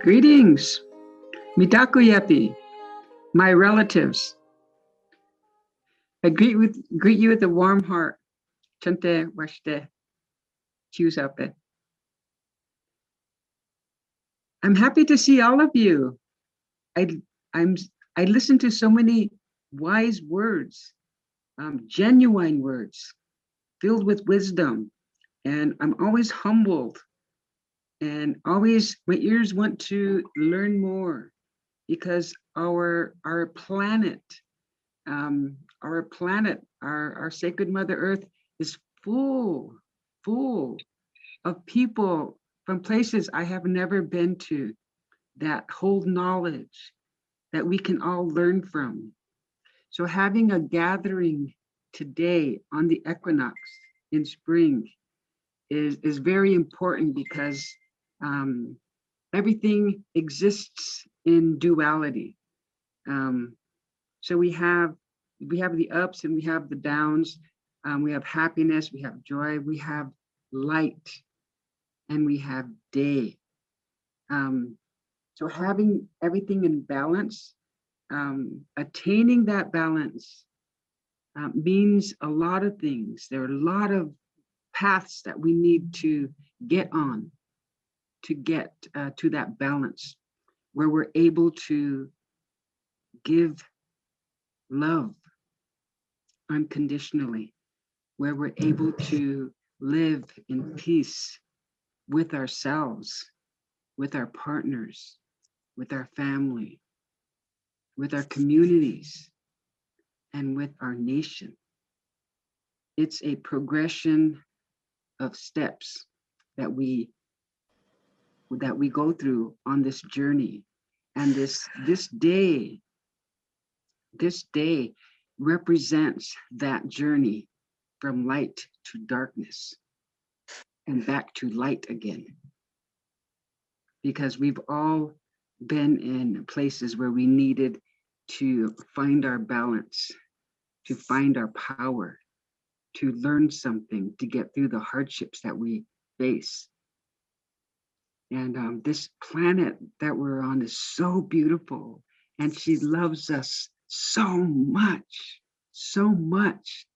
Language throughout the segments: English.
Greetings, Mitakuyepi, my relatives. I greet you with a warm heart. Chante washte chusape. I'm happy to see all of you. I listen to so many wise words, genuine words, filled with wisdom, and I'm always humbled, and always my ears want to learn more, because our planet, our sacred Mother Earth is full of people from places I have never been to that hold knowledge that we can all learn from. So having a gathering today on the equinox in spring is very important, because everything exists in duality. So we have the ups and we have the downs. We have happiness, we have joy, we have light, and we have day. So having everything in balance, attaining that balance means a lot of things. There are a lot of paths that we need to get on to get to that balance, where we're able to give love unconditionally, where we're able to live in peace with ourselves, with our partners, with our family, with our communities, and with our nation. It's a progression of steps that we go through on this journey. And this day represents that journey from light to darkness and back to light again. Because we've all been in places where we needed to find our balance, to find our power, to learn something, to get through the hardships that we face. And this planet that we're on is so beautiful, and she loves us so much, so much.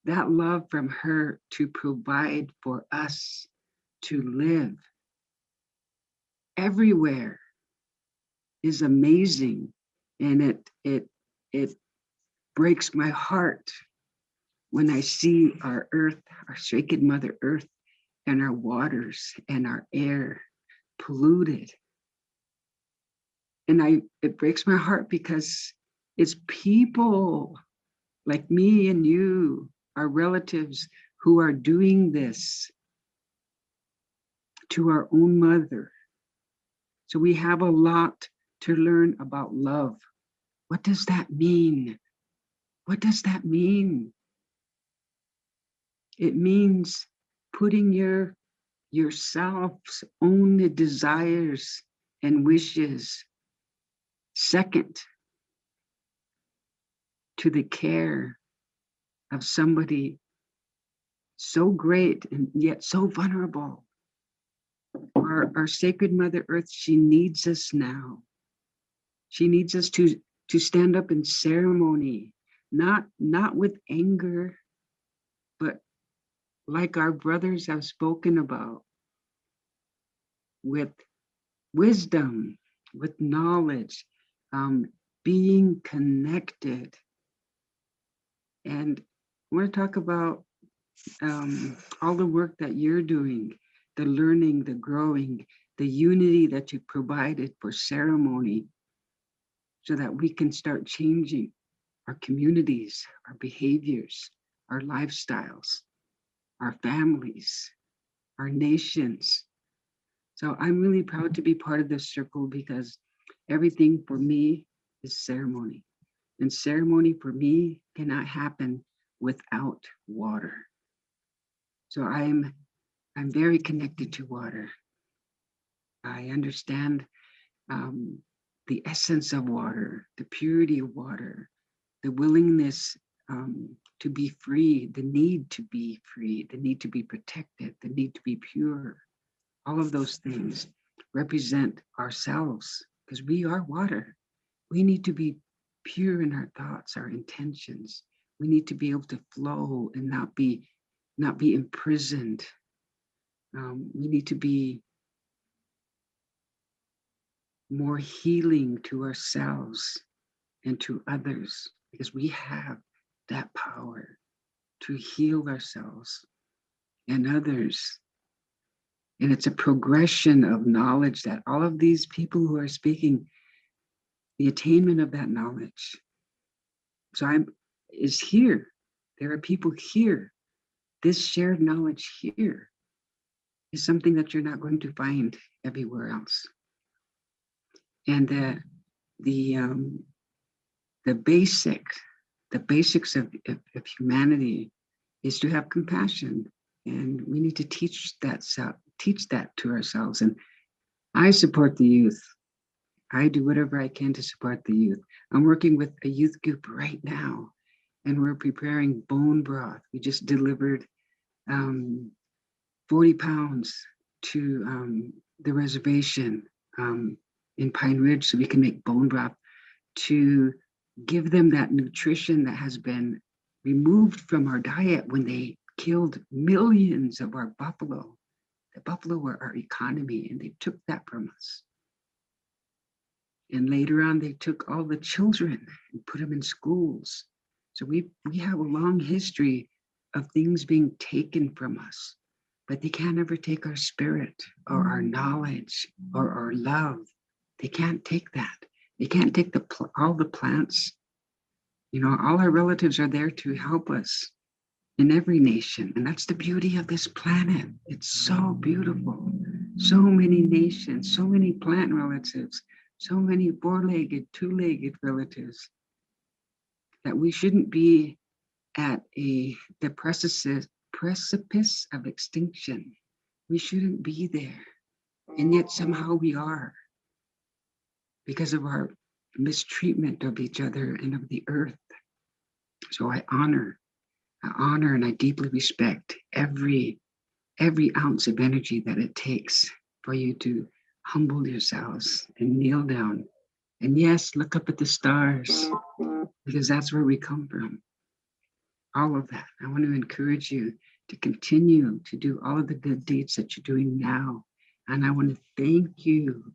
That love from her to provide for us to live everywhere is amazing. And it breaks my heart when I see our earth, our sacred Mother Earth, and our waters and our air polluted. And it breaks my heart, because it's people like me and you, our relatives, who are doing this to our own mother. So we have a lot to learn about love. What does that mean? What does that mean? It means putting yourself's own desires and wishes second to the care of somebody so great and yet so vulnerable. Our sacred Mother Earth, she needs us now. She needs us to stand up in ceremony, not with anger, but like our brothers have spoken about, with wisdom, with knowledge, being connected. And I want to talk about all the work that you're doing, the learning, the growing, the unity that you provided for ceremony, so that we can start changing our communities, our behaviors, our lifestyles, our families, our nations. So I'm really proud to be part of this circle, because everything for me is ceremony. And ceremony for me cannot happen without water. So I'm very connected to water. I understand the essence of water, the purity of water, the willingness to be free, the need to be free, the need to be protected, the need to be pure, all of those things. represent ourselves, because we are water. We need to be pure in our thoughts, our intentions. We need to be able to flow and not be imprisoned. We need to be more healing to ourselves and to others, because we have that power to heal ourselves and others. And it's a progression of knowledge that all of these people who are speaking, the attainment of that knowledge. So is here. There are people here. This shared knowledge here is something that you're not going to find everywhere else. And the basics of humanity is to have compassion, and we need to teach that to ourselves. And I support the youth. I do whatever I can to support the youth. I'm working with a youth group right now, and we're preparing bone broth. We just delivered 40 pounds to the reservation in Pine Ridge, so we can make bone broth to give them that nutrition that has been removed from our diet when they killed millions of our buffalo. The buffalo were our economy, and they took that from us. And later on, they took all the children and put them in schools. So we have a long history of things being taken from us, but they can't ever take our spirit or our knowledge or our love. They can't take that. They can't take all the plants. You know, all our relatives are there to help us in every nation. And that's the beauty of this planet. It's so beautiful. So many nations, so many plant relatives, so many four-legged, two-legged relatives, that we shouldn't be at the precipice of extinction. We shouldn't be there. And yet somehow we are, because of our mistreatment of each other and of the earth. So I honor and I deeply respect every ounce of energy that it takes for you to humble yourselves and kneel down. And yes, look up at the stars, because that's where we come from. All of that. I want to encourage you to continue to do all of the good deeds that you're doing now. And I want to thank you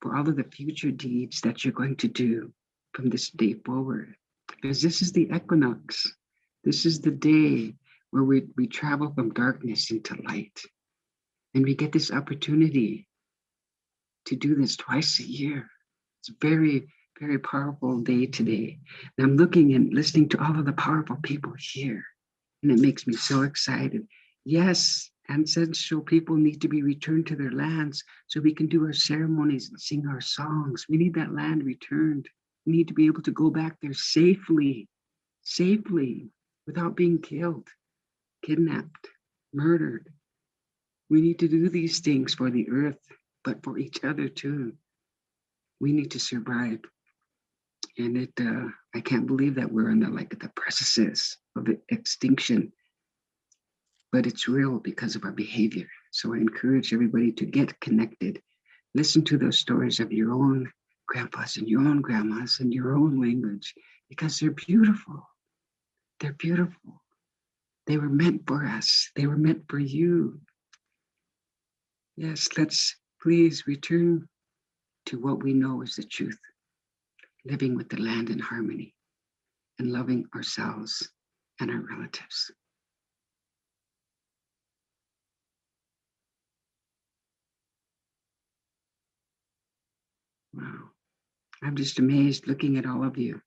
for all of the future deeds that you're going to do from this day forward. Because this is the equinox. This is the day where we travel from darkness into light. And we get this opportunity to do this twice a year. It's a very, very powerful day today. And I'm looking and listening to all of the powerful people here. And it makes me so excited. Yes, ancestral people need to be returned to their lands so we can do our ceremonies and sing our songs. We need that land returned. We need to be able to go back there safely, without being killed, kidnapped, murdered. We need to do these things for the earth, but for each other too. We need to survive. And I can't believe that we're on the precipice of extinction, but it's real because of our behavior. So I encourage everybody to get connected. Listen to those stories of your own grandpas and your own grandmas and your own language, because they're beautiful. They're beautiful. They were meant for us. They were meant for you. Yes, let's please return to what we know is the truth. Living with the land in harmony and loving ourselves and our relatives. Wow. I'm just amazed looking at all of you.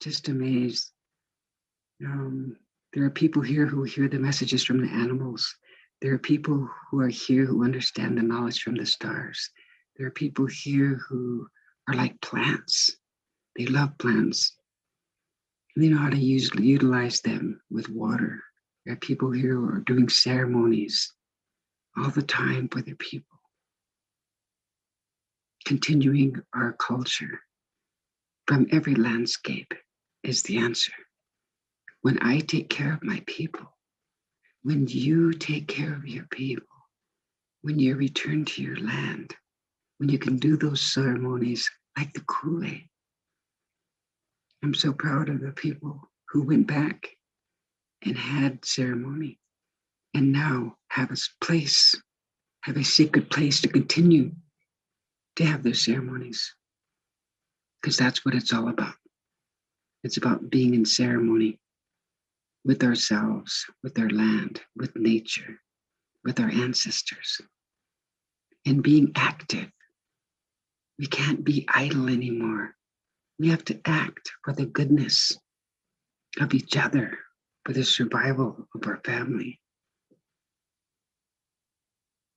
Just amazed. There are people here who hear the messages from the animals. There are people who are here who understand the knowledge from the stars. There are people here who are like plants. They love plants. They know how to utilize them with water. There are people here who are doing ceremonies all the time for their people. Continuing our culture from every landscape is the answer. When I take care of my people, when you take care of your people, when you return to your land, when you can do those ceremonies like the Kule. I'm so proud of the people who went back and had ceremony and now have a place, have a sacred place to continue to have their ceremonies. Because that's what it's all about. It's about being in ceremony with ourselves, with our land, with nature, with our ancestors, and being active. We can't be idle anymore. We have to act for the goodness of each other, for the survival of our family.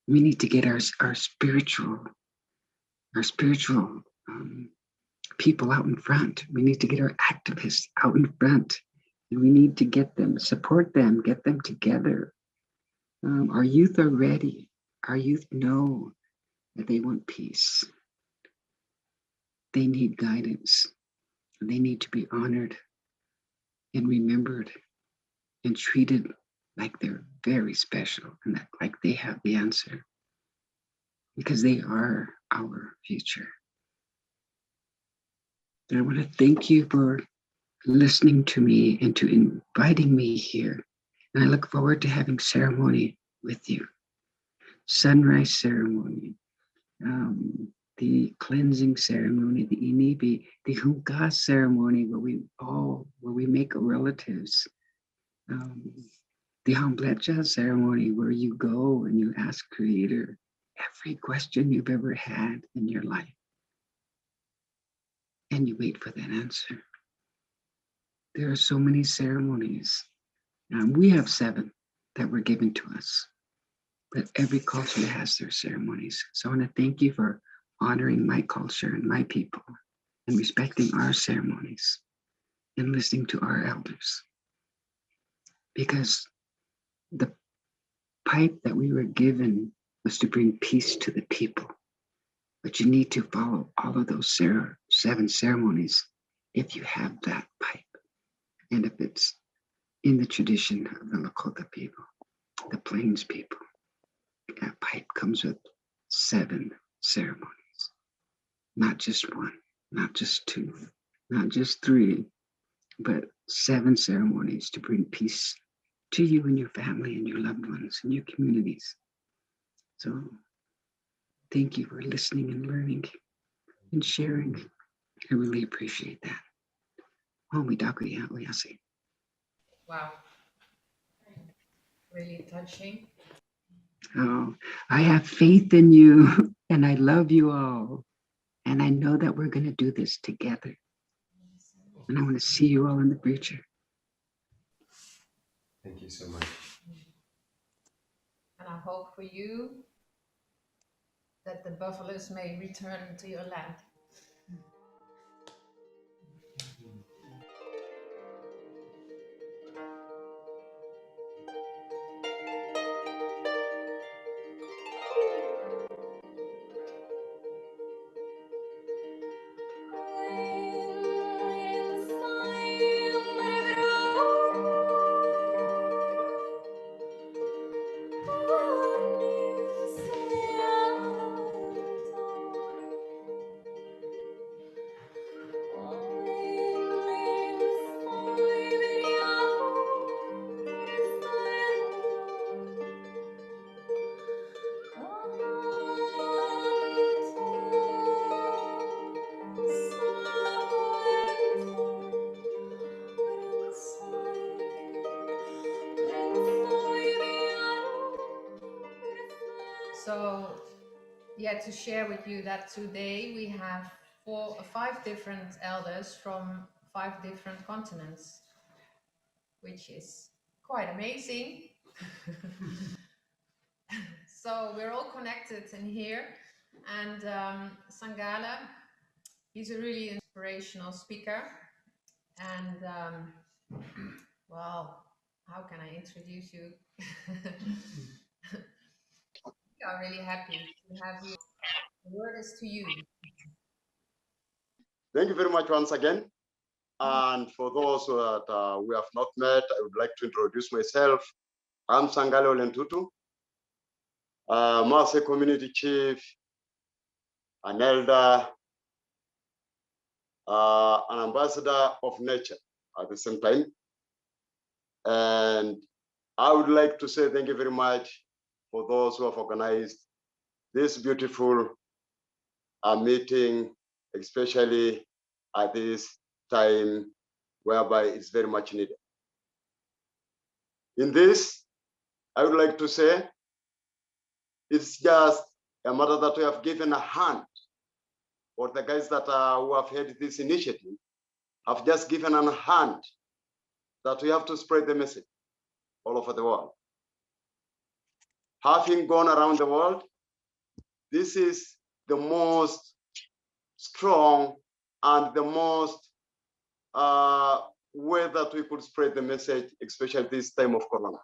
We need to get our spiritual people out in front. We need to get our activists out in front, and we need to get them, support them, get them together. Our youth are ready. Our youth know that they want peace. They need guidance. They need to be honored and remembered and treated like they're very special and that like they have the answer, because they are our future. And I want to thank you for listening to me and to inviting me here. And I look forward to having ceremony with you. Sunrise ceremony, the cleansing ceremony, the inibi, the hunka ceremony, where we make relatives, the hamblecha ceremony, where you go and you ask Creator every question you've ever had in your life, and you wait for that answer. There are so many ceremonies. We have 7 that were given to us, but every culture has their ceremonies. So I want to thank you for honoring my culture and my people and respecting our ceremonies and listening to our elders. Because the pipe that we were given was to bring peace to the people. But you need to follow all of those 7 ceremonies if you have that pipe. And if it's in the tradition of the Lakota people, the Plains people, that pipe comes with 7 ceremonies. Not just 1, not just 2, not just 3, but 7 ceremonies to bring peace to you and your family and your loved ones and your communities. So thank you for listening and learning and sharing. I really appreciate that. Wow. Really touching. Oh, I have faith in you and I love you all. And I know that we're going to do this together. And I want to see you all in the future. Thank you so much. And I hope for you that the buffaloes may return to your land. So, yeah, to share with you that today we have 5 different elders from 5 different continents, which is quite amazing. So we're all connected in here, and Sankale, he's a really inspirational speaker, and well, how can I introduce you? We are really happy to have you. The word is to you. Thank you very much once again. And for those that we have not met, I would like to introduce myself. I'm Sankale Ntutu, Masai Community Chief an elder, an ambassador of nature at the same time. And I would like to say thank you very much for those who have organized this beautiful meeting, especially at this time whereby it's very much needed. In this, I would like to say it's just a matter that we have given a hand, or the guys that who have had this initiative have just given a hand that we have to spread the message all over the world. Having gone around the world, this is the most strong and the most way that we could spread the message, especially this time of Corona.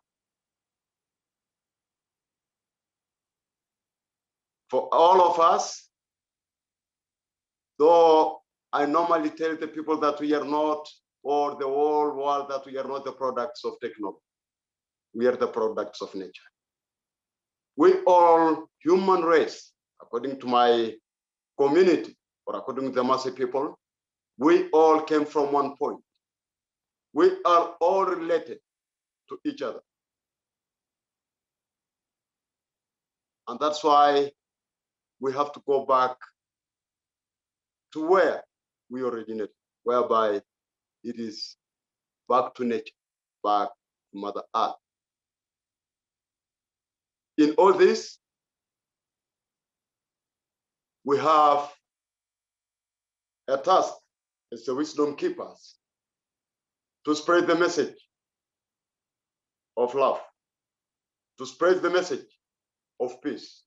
For all of us, though I normally tell the people that we are not, or the whole world, that we are not the products of technology. We are the products of nature. We all, human race, according to my community, or according to the Masai people, we all came from one point. We are all related to each other. And that's why we have to go back to where we originated, whereby it is back to nature, back to Mother Earth. In all this, we have a task as the wisdom keepers to spread the message of love, to spread the message of peace,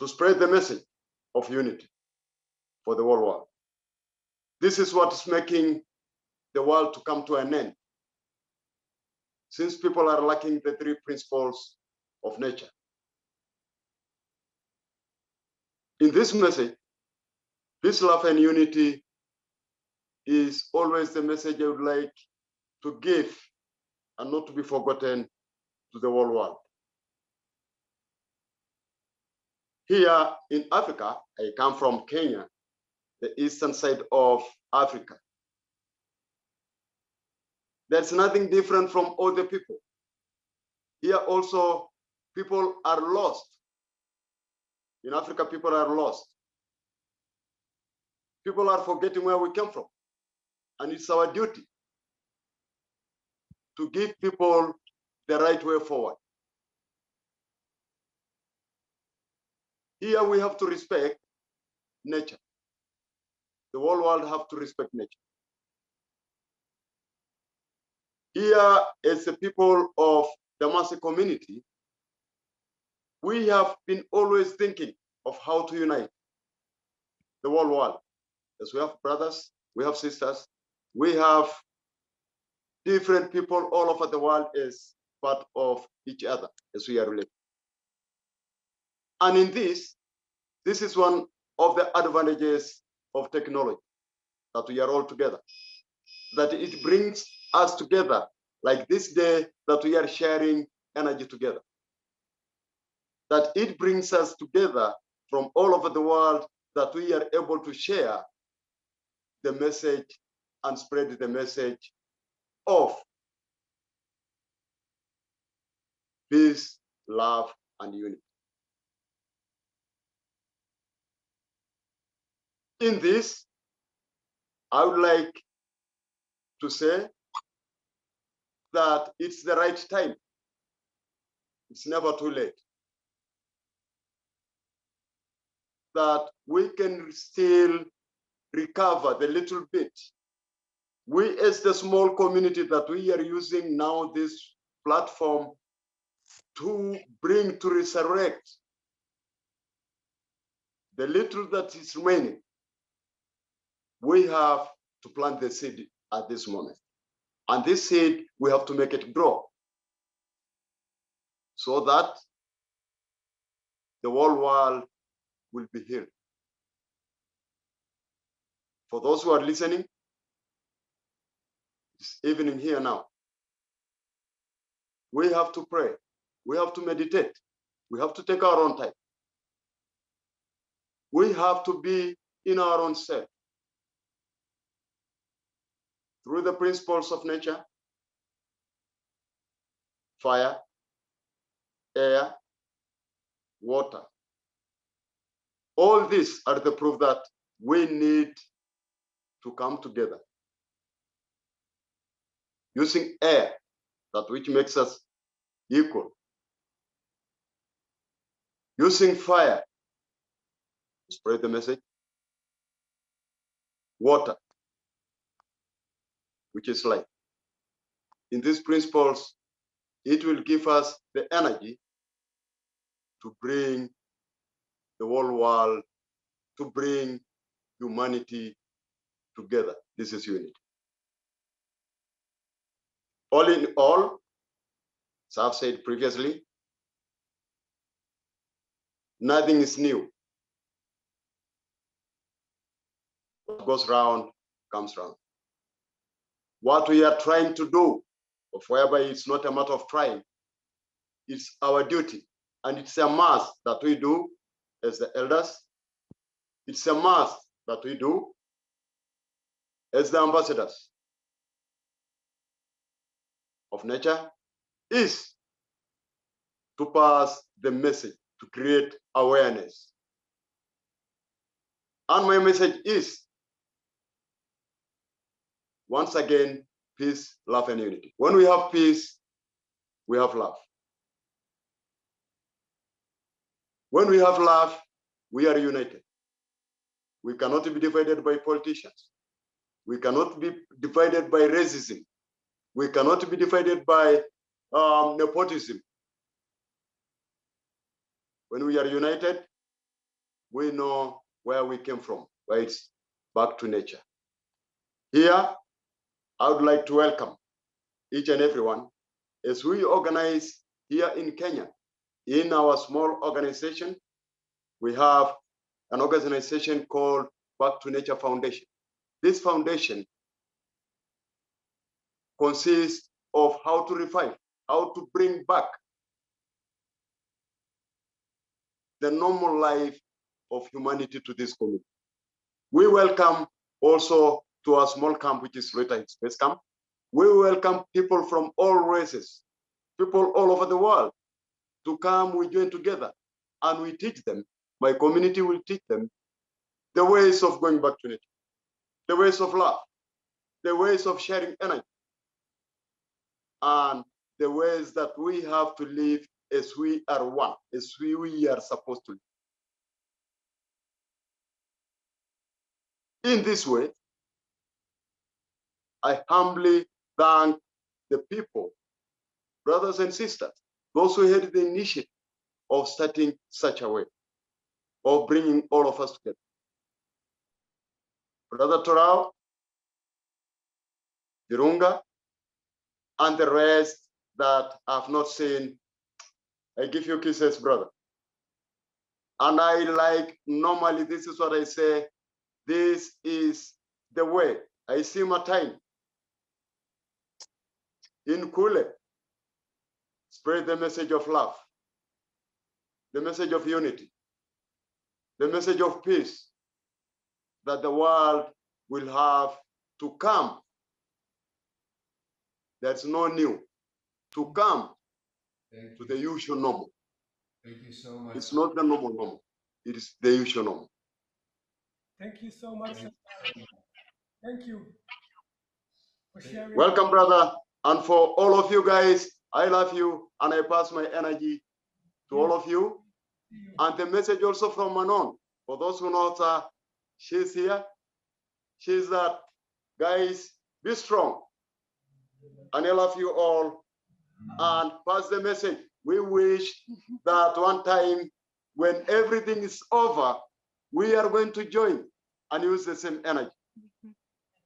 to spread the message of unity for the whole world. This is what is making the world to come to an end, since people are lacking the three principles of nature. In this message, peace, love, and unity is always the message I would like to give and not to be forgotten to the whole world. Here in Africa, I come from Kenya, the eastern side of Africa. There's nothing different from other people. Here also, people are lost. In Africa, people are lost. People are forgetting where we came from. And it's our duty to give people the right way forward. Here we have to respect nature. The whole world have to respect nature. Here, as the people of the Masai community, we have been always thinking of how to unite the whole world. As we have brothers, we have sisters, we have different people all over the world as part of each other, as we are related. And in this is one of the advantages of technology, that we are all together, that it brings us together, like this day that we are sharing energy together, that it brings us together from all over the world, that we are able to share the message and spread the message of peace, love, and unity. In this, I would like to say that it's the right time. It's never too late. That we can still recover the little bit. We, as the small community that we are using now this platform to bring, to resurrect the little that is remaining, we have to plant the seed at this moment. And this seed, we have to make it grow so that the whole world will be healed. For those who are listening, it's evening here now. We have to pray. We have to meditate. We have to take our own time. we have to be in our own self. Through the principles of nature, fire, air, water. All these are the proof that we need to come together. Using air, that which makes us equal. Using fire, spread the message. Water, which is life. In these principles, it will give us the energy to bring the whole world, to bring humanity together. This is unity. All in all, as I've said previously, nothing is new. What goes round comes round. What we are trying to do, of whereby it's not a matter of trying, it's our duty. And it's a must that we do as the elders. It's a must that we do as the ambassadors of nature, is to pass the message, to create awareness. And my message is, once again, peace, love, and unity. When we have peace, we have love. When we have love, we are united. We cannot be divided by politicians. We cannot be divided by racism. We cannot be divided by nepotism. When we are united, we know where we came from, where it's back to nature. Here, I would like to welcome each and everyone as we organize here in Kenya. In our small organization, we have an organization called Back to Nature Foundation. This foundation consists of how to revive, how to bring back the normal life of humanity to this community. We welcome also to our small camp, which is Loita Space Camp. We welcome people from all races, people all over the world to come. We join together and we teach them. My community will teach them the ways of going back to nature, the ways of love, the ways of sharing energy, and the ways that we have to live as we are one, as we are supposed to live. In this way, I humbly thank the people, brothers and sisters, those who had the initiative of starting such a way, of bringing all of us together. Brother Toroa, Virunga, and the rest that I've not seen, I give you kisses, brother. And I like, normally this is what I say, this is the way. I see my time. In Kule, spread the message of love, the message of unity, the message of peace that the world will have to come. There's no new, to come to the usual normal. Thank you so much. It's not the normal. It is the usual normal. Thank you so much. Thank you for sharing. Welcome, brother. And for all of you guys, I love you and I pass my energy to all of you. And the message also from Manon, for those who know her, she's here. She's that, guys, be strong. And I love you all. And pass the message. We wish that one time when everything is over, we are going to join and use the same energy.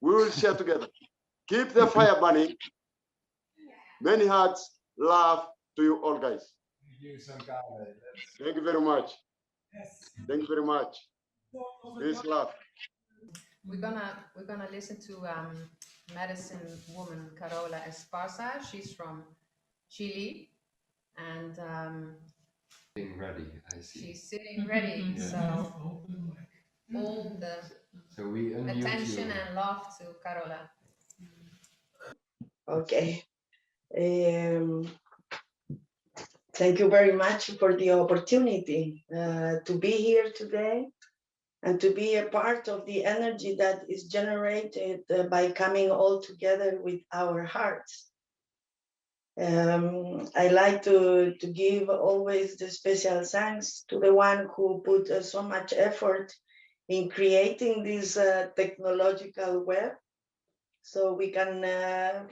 We will share together. Keep the fire burning. Many hearts, love to you all, guys. Thank you, Sankale. Thank you very much. Yes. Thank you very much. Peace, love. We're gonna listen to medicine woman Carola Esparza. She's from Chile, and Being ready, I see. She's sitting ready. Yeah. So all the So we unmute attention you. and love to Carola. Okay. Thank you very much for the opportunity to be here today and to be a part of the energy that is generated by coming all together with our hearts. I like to give always the special thanks to the one who put so much effort in creating this technological web, so we can,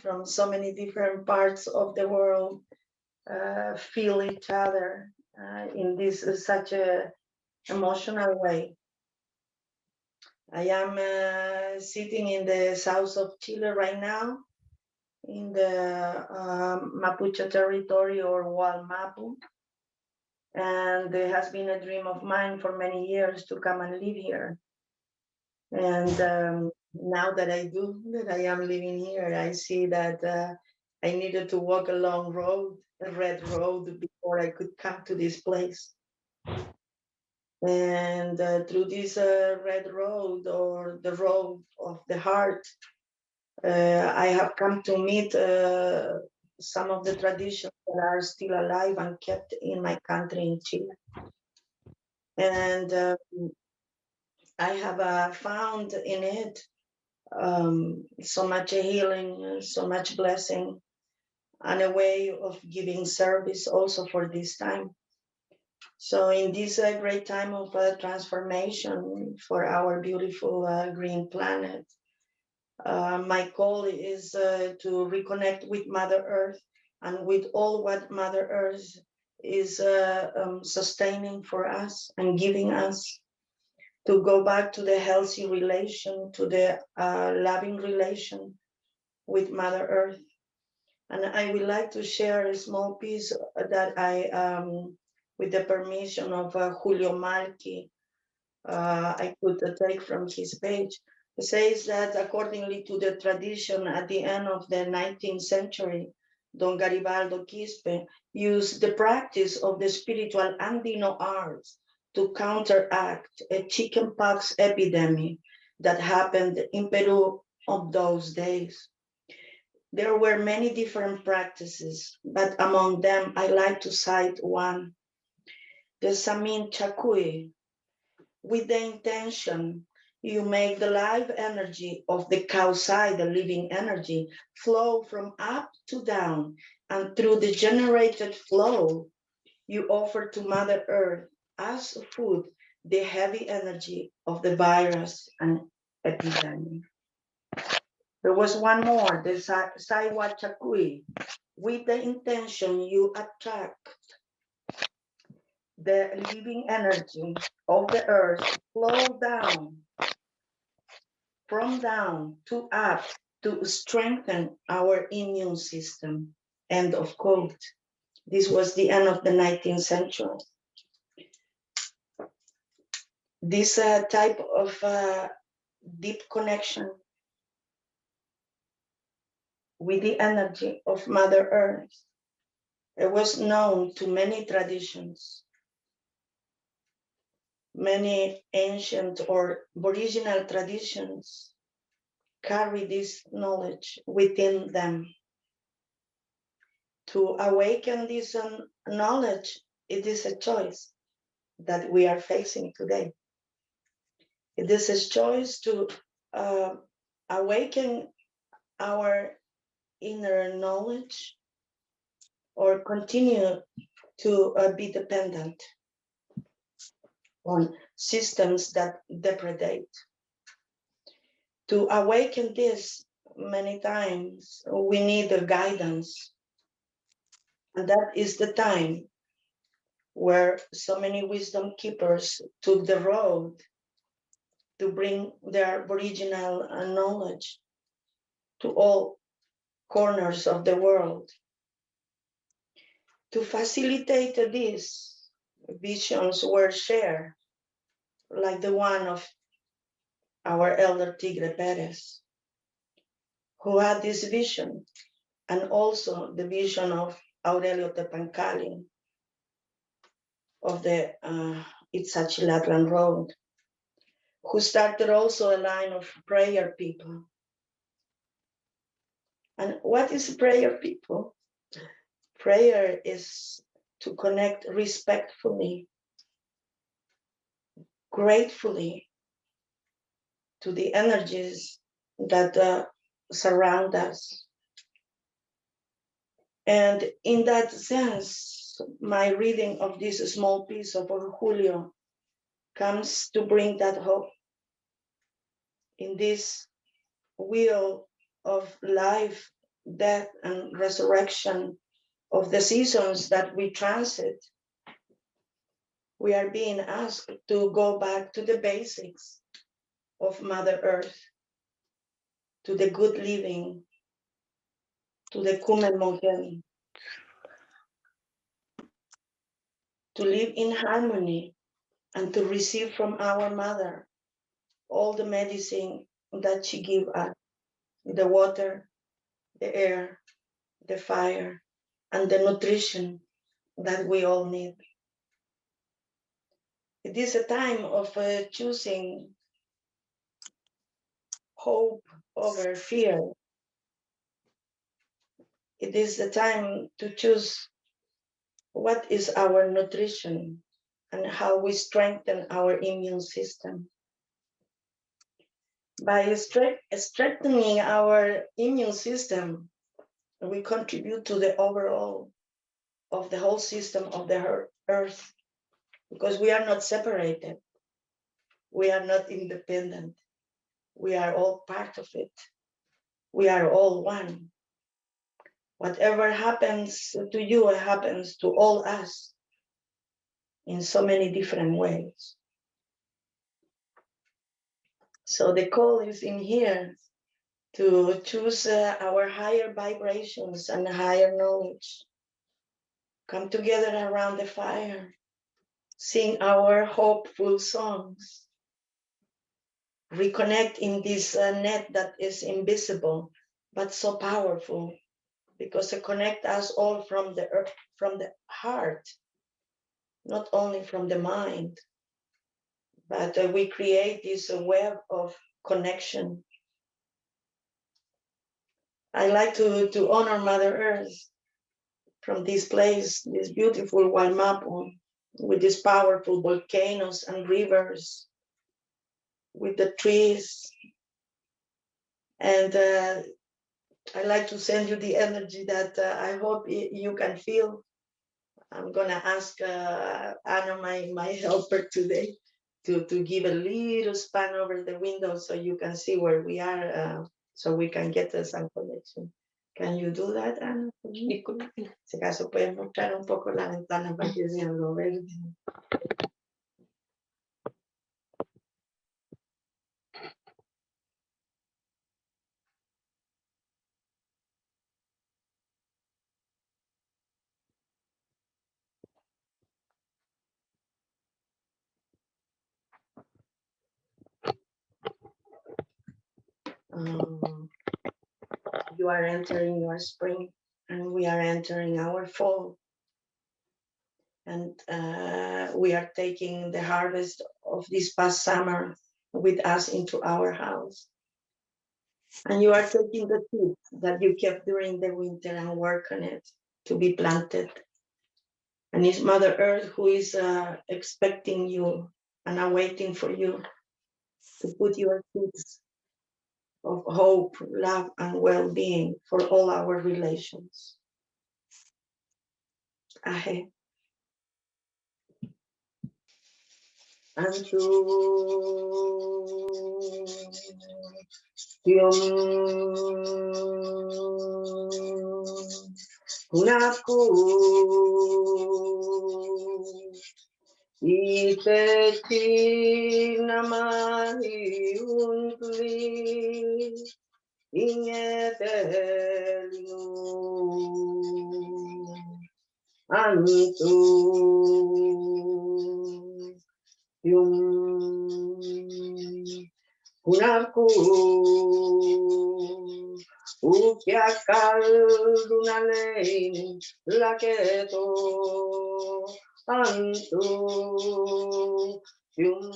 from so many different parts of the world, feel each other in this such a emotional way. I am sitting in the south of Chile right now, in the Mapuche territory or Walmapu, and it has been a dream of mine for many years to come and live here. And now that I am living here, I see that I needed to walk a long road, a red road, before I could come to this place. And through this red road, or the road of the heart, I have come to meet some of the traditions that are still alive and kept in my country, in Chile. And I have found in it so much healing, so much blessing, and a way of giving service also for this time. So in this great time of transformation for our beautiful green planet, my call is to reconnect with Mother Earth and with all what Mother Earth is sustaining for us and giving us, to go back to the healthy relation, to the loving relation with Mother Earth. And I would like to share a small piece that I, with the permission of Julio Marchi, I could take from his page. It says that accordingly to the tradition, at the end of the 19th century, Don Garibaldo Quispe used the practice of the spiritual Andino arts to counteract a chickenpox epidemic that happened in Peru of those days. There were many different practices, but among them, I like to cite one, the Samin Chakui. With the intention, you make the life energy of the Kausai, the living energy, flow from up to down, and through the generated flow, you offer to Mother Earth as food the heavy energy of the virus and epidemic. There was one more, the Saiwa Chakui. With the intention, you attract the living energy of the earth, flow down, from down to up, to strengthen our immune system. End of quote. This was the end of the 19th century. This type of deep connection with the energy of Mother Earth, it was known to many traditions. Many ancient or original traditions carry this knowledge within them. To awaken this knowledge, it is a choice that we are facing today. It is a choice to awaken our inner knowledge or continue to be dependent on systems that depredate. To awaken this, many times we need a guidance. And that is the time where so many wisdom keepers took the road to bring their original knowledge to all corners of the world. To facilitate this, visions were shared, like the one of our elder Tigre Perez, who had this vision, and also the vision of Aurelio Tepancali, of the Itzachilatlan Road, who started also a line of prayer people. And what is prayer people? Prayer is to connect respectfully, gratefully to the energies that surround us. And in that sense, my reading of this small piece of Julio comes to bring that hope in this wheel of life, death, and resurrection of the seasons that we transit. We are being asked to go back to the basics of Mother Earth, to the good living, to the Kumen Monkey, to live in harmony and to receive from our Mother all the medicine that she gives us, the water, the air, the fire, and the nutrition that we all need. It is a time of choosing hope over fear. It is the time to choose what is our nutrition and how we strengthen our immune system. By strengthening our immune system, we contribute to the overall of the whole system of the earth, because we are not separated. We are not independent. We are all part of it. We are all one. Whatever happens to you, it happens to all us in so many different ways. So the call is in here to choose our higher vibrations and higher knowledge. Come together around the fire, sing our hopeful songs, reconnect in this net that is invisible but so powerful, because it connects us all from the earth, from the heart, not only from the mind, but we create this web of connection. I like to honor Mother Earth from this place, this beautiful Waimapu, with these powerful volcanoes and rivers, with the trees. And I like to send you the energy that I hope you can feel. I'm gonna ask Anna, my helper today, to give a little span over the window so you can see where we are, so we can get some connection. Can you do that, Anna? Si acaso puedes mostrar un poco la ventana para que vean lo verde. You are entering your spring, and we are entering our fall. And we are taking the harvest of this past summer with us into our house. And you are taking the seed that you kept during the winter and work on it to be planted. And it's Mother Earth who is expecting you and awaiting for you to put your seeds of hope, love, and well-being for all our relations. Ahe. Antu Yom Hunaku Itechi Namahi Untli Inyetelu Antu Yum Hunaku Ukiakal Dunale Laketo Antu Yung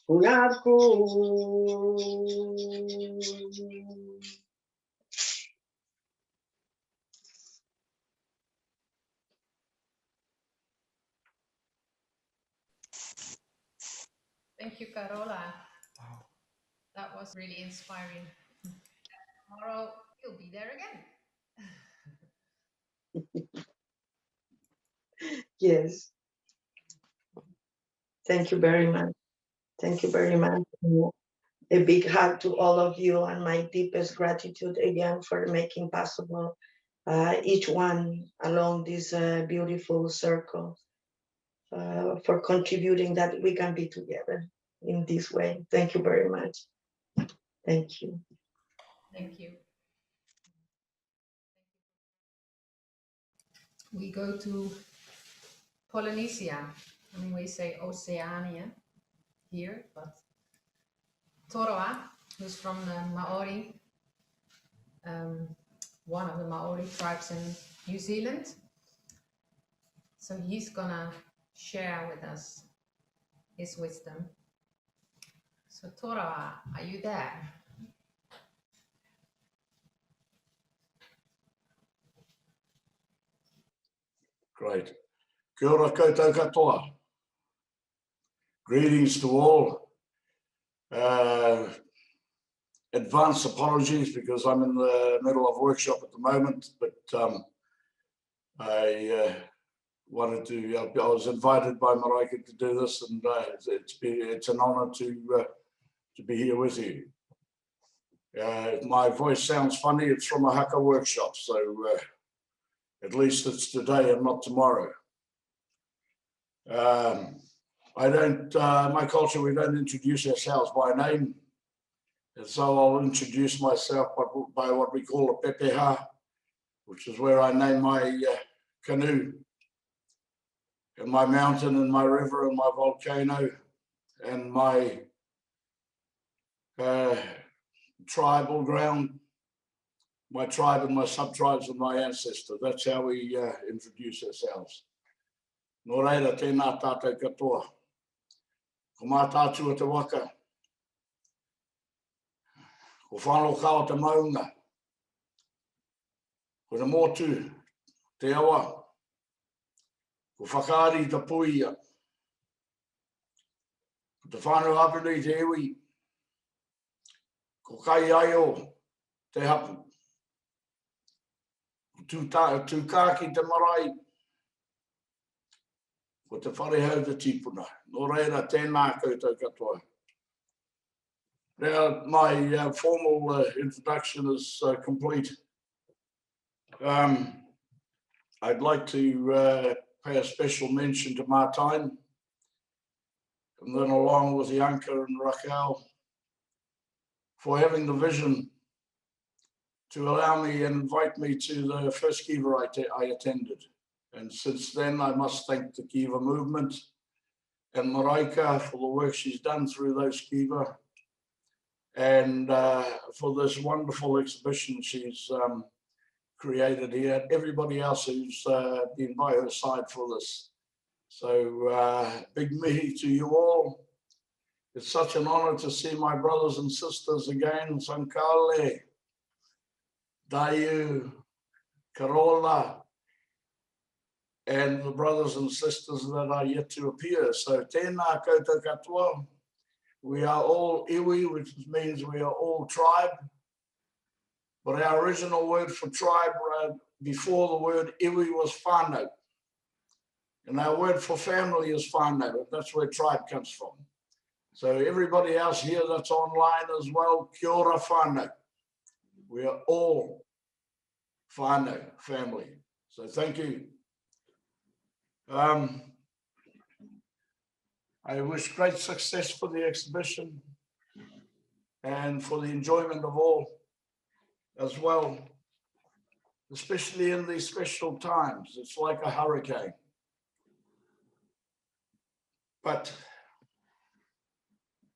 Unaku. Thank you, Carola. That was really inspiring. Tomorrow you'll be there again. Yes. Thank you very much. Thank you very much. A big hug to all of you and my deepest gratitude again for making possible each one along this beautiful circle, for contributing that we can be together in this way. Thank you very much. Thank you. Thank you. We go to Polynesia. I mean, we say Oceania here, but Toroa, who's from the Maori, one of the Maori tribes in New Zealand. So he's gonna share with us his wisdom. So Toroa, are you there? Great. Kia ora koutou katoa. Greetings to all. Advance apologies because I'm in the middle of a workshop at the moment, but I wanted to, I was invited by Maraika to do this, and it's an honor to be here with you. My voice sounds funny, it's from a haka workshop, so at least it's today and not tomorrow. My culture, we don't introduce ourselves by name. And so I'll introduce myself by what we call a pepeha, which is where I name my canoe, and my mountain, and my river, and my volcano, and my tribal ground, my tribe and my sub-tribes and my ancestors. That's how we introduce ourselves. Nō reira, tēnā tātou katoa. Ko mā tātua te waka. Ko whanau kao te maunga. Ko te motu, te awa. Ko whakaari te puia. Ko te whanau hapuni te iwi. Ko kai aio te hapu. Ko tūkāki te marae. Ko te wharehau te tipuna. Nō reira, tēnā koutou katoa. Now, my formal introduction is complete. I'd like to pay a special mention to Martine, and then along with Yanka and Raquel, for having the vision to allow me and invite me to the first KIVA I attended. And since then, I must thank the KIVA movement and Maraika for the work she's done through those KIVA, and for this wonderful exhibition she's created here, and everybody else who's been by her side for this. So big me to you all. It's such an honor to see my brothers and sisters again, Sankale, Dayu, Carola, and the brothers and sisters that are yet to appear. So tēnā koutou katoa. We are all iwi, which means we are all tribe. But our original word for tribe before the word iwi was whānau. And our word for family is whānau. That's where tribe comes from. So everybody else here that's online as well, kia ora whānau. We are all whānau, family. So thank you. I wish great success for the exhibition and for the enjoyment of all as well, especially in these special times. It's like a hurricane. But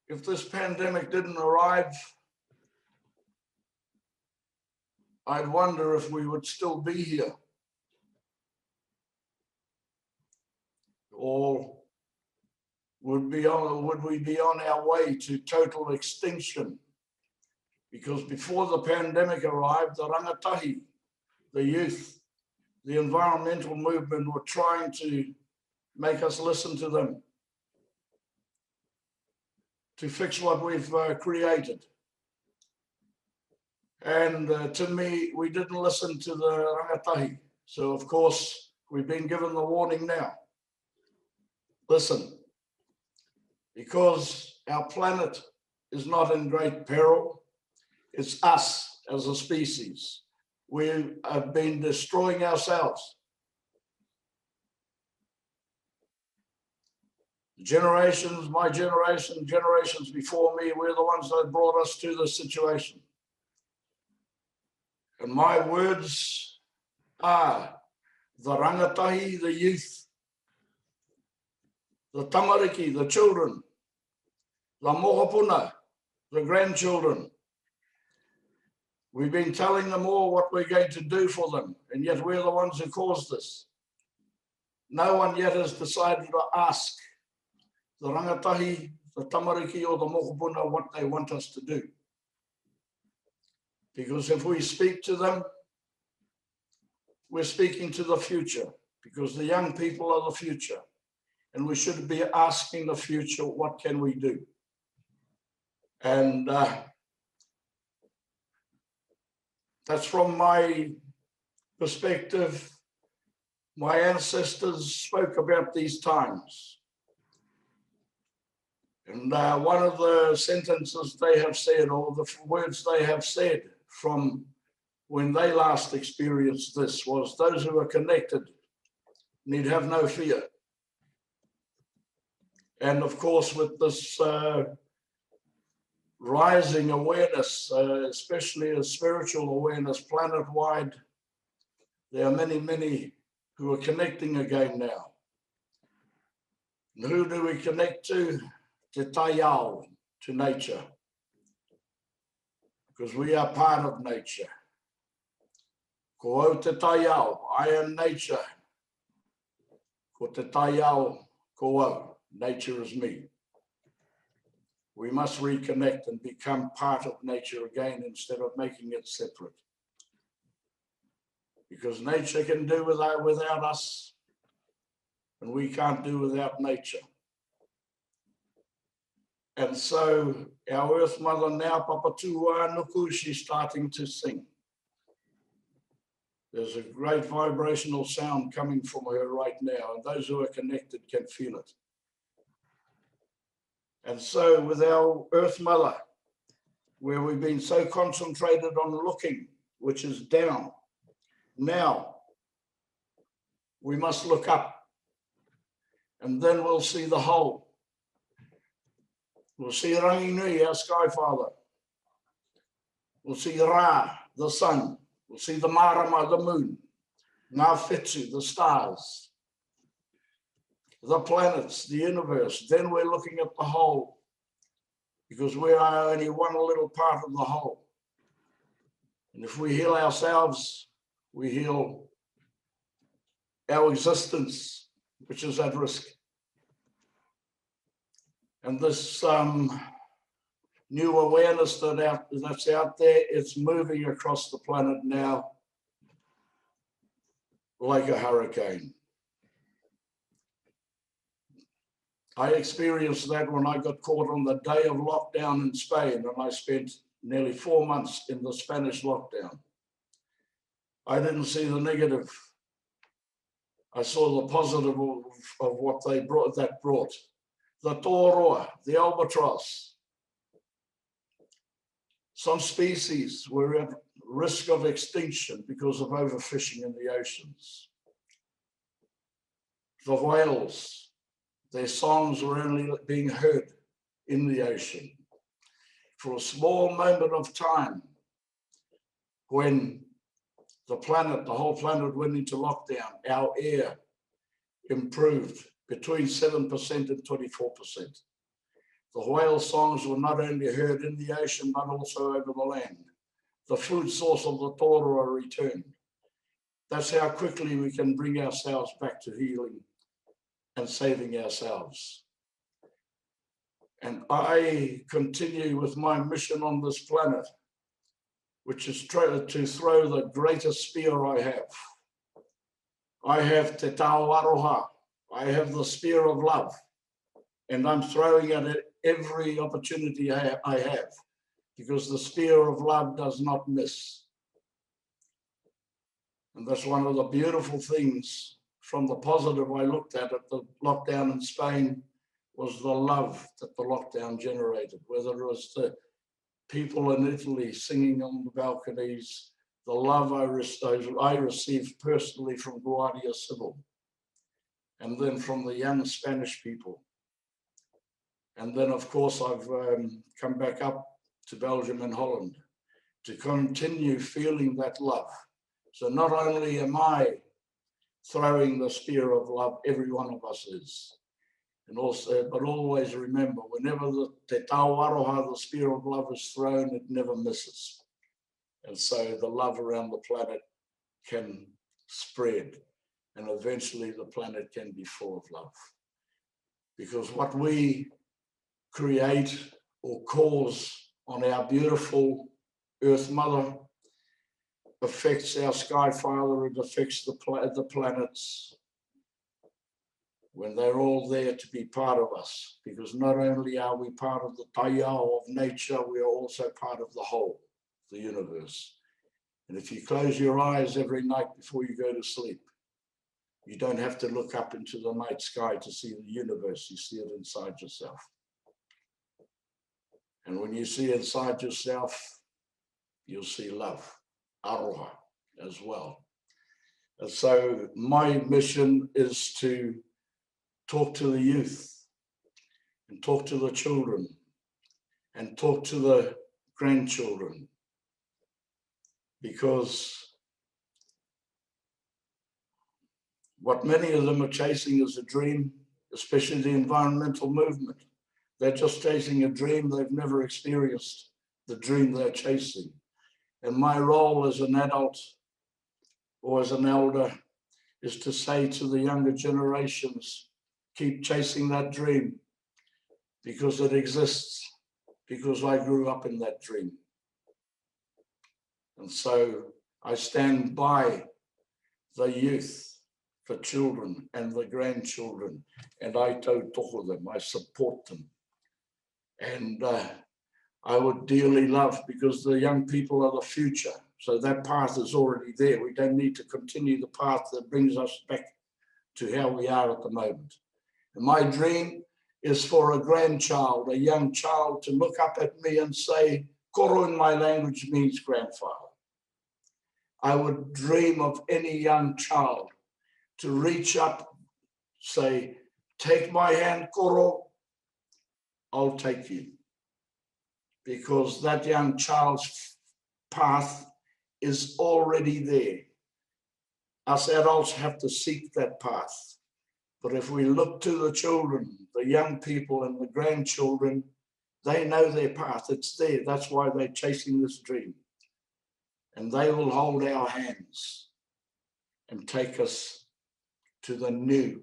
if this pandemic didn't arrive, I'd wonder if we would still be here. or would we be on our way to total extinction? Because before the pandemic arrived, the rangatahi, the youth, the environmental movement were trying to make us listen to them, to fix what we've created. And to me, we didn't listen to the rangatahi. So of course, we've been given the warning now. Listen, because our planet is not in great peril, it's us as a species. We have been destroying ourselves. Generations, my generation, generations before me, we're the ones that brought us to this situation. And my words are the rangatahi, the youth, the tamariki, the children, the mohopuna, the grandchildren. We've been telling them all what we're going to do for them, and yet we're the ones who caused this. No one yet has decided to ask the rangatahi, the tamariki, or the mohopuna what they want us to do. Because if we speak to them, we're speaking to the future, because the young people are the future. And we should be asking the future, what can we do? And that's from my perspective. My ancestors spoke about these times. And one of the sentences they have said, or the words they have said from when they last experienced this, was those who are connected need have no fear. And of course, with this rising awareness, especially a spiritual awareness planet-wide, there are many, many who are connecting again now. And who do we connect to? Te taiao, to nature. Because we are part of nature. Ko au te taiao, I am nature. Ko te taiao, ko au, nature is me. We must reconnect and become part of nature again instead of making it separate. Because nature can do without us, and we can't do without nature. And so our Earth Mother now, Papatua Nuku, she's starting to sing. There's a great vibrational sound coming from her right now, and those who are connected can feel it. And so with our Earth Mother, where we've been so concentrated on looking, which is down, now we must look up, and then we'll see the whole. We'll see Rangi Nui, our Sky Father. We'll see Ra, the sun. We'll see the Marama, the moon. Ngā Whetū, the stars. The planets, the universe. Then we're looking at the whole, because we are only one little part of the whole. And if we heal ourselves, we heal our existence, which is at risk. And this new awareness that's out there, it's moving across the planet now like a hurricane. I experienced that when I got caught on the day of lockdown in Spain, and I spent nearly 4 months in the Spanish lockdown. I didn't see the negative. I saw the positive of what they brought. The Toroa, the albatross. Some species were at risk of extinction because of overfishing in the oceans. The whales, their songs were only being heard in the ocean. For a small moment of time, when the whole planet went into lockdown, our air improved between 7% and 24%. The whale songs were not only heard in the ocean, but also over the land. The food source of the Toroa returned. That's how quickly we can bring ourselves back to healing and saving ourselves. And I continue with my mission on this planet, which is to throw the greatest spear I have. I have Te Tau Aroha. I have the spear of love. And I'm throwing at it every opportunity I have, because the spear of love does not miss. And that's one of the beautiful things from the positive I looked at the lockdown in Spain, was the love that the lockdown generated, whether it was the people in Italy singing on the balconies, the love I received personally from Guardia Civil, and then from the young Spanish people. And then, of course, I've come back up to Belgium and Holland to continue feeling that love. So not only am I throwing the spear of love, every one of us is. And also, but always remember, whenever the Te Tau Aroha, the spear of love, is thrown, it never misses. And so the love around the planet can spread, and eventually the planet can be full of love. Because what we create or cause on our beautiful Earth Mother affects our Sky Father, it affects the planets, when they're all there to be part of us. Because not only are we part of the taiao of nature, we are also part of the whole, the universe. And if you close your eyes every night before you go to sleep, you don't have to look up into the night sky to see the universe, you see it inside yourself. And when you see inside yourself, you'll see love, aroha, as well. And so my mission is to talk to the youth, and talk to the children, and talk to the grandchildren, because what many of them are chasing is a dream, especially the environmental movement. They're just chasing a dream. They've never experienced the dream they're chasing. And my role as an adult or as an elder is to say to the younger generations, keep chasing that dream, because it exists, because I grew up in that dream. And so I stand by the youth, the children and the grandchildren, and I tautoko them, I support them. And I would dearly love, because the young people are the future, so that path is already there. We don't need to continue the path that brings us back to how we are at the moment. And my dream is for a grandchild, a young child, to look up at me and say, koro in my language means grandfather. I would dream of any young child to reach up, say, take my hand, koro, I'll take you. Because that young child's path is already there. Us adults have to seek that path. But if we look to the children, the young people and the grandchildren, they know their path, it's there. That's why they're chasing this dream. And they will hold our hands and take us to the new,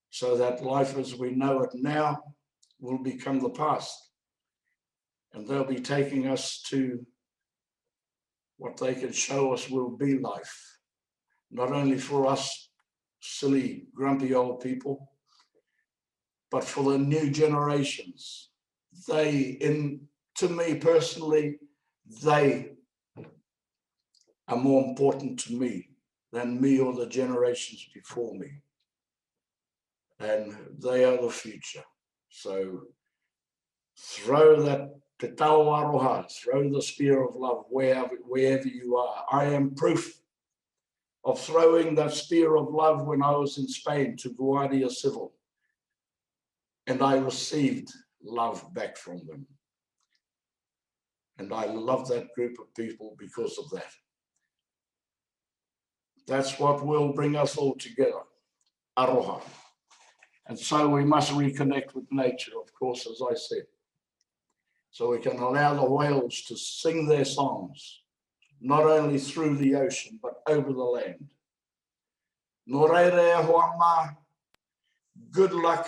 so that life as we know it now will become the past. And they'll be taking us to what they can show us will be life. Not only for us silly, grumpy old people, but for the new generations. To me personally, they are more important to me than me or the generations before me. And they are the future. So throw that te tau aroha, throw the spear of love wherever you are. I am proof of throwing that spear of love when I was in Spain to Guardia Civil. And I received love back from them. And I love that group of people because of that. That's what will bring us all together, aroha. And so we must reconnect with nature, of course, as I said. So we can allow the whales to sing their songs, not only through the ocean, but over the land. No reire hoama, good luck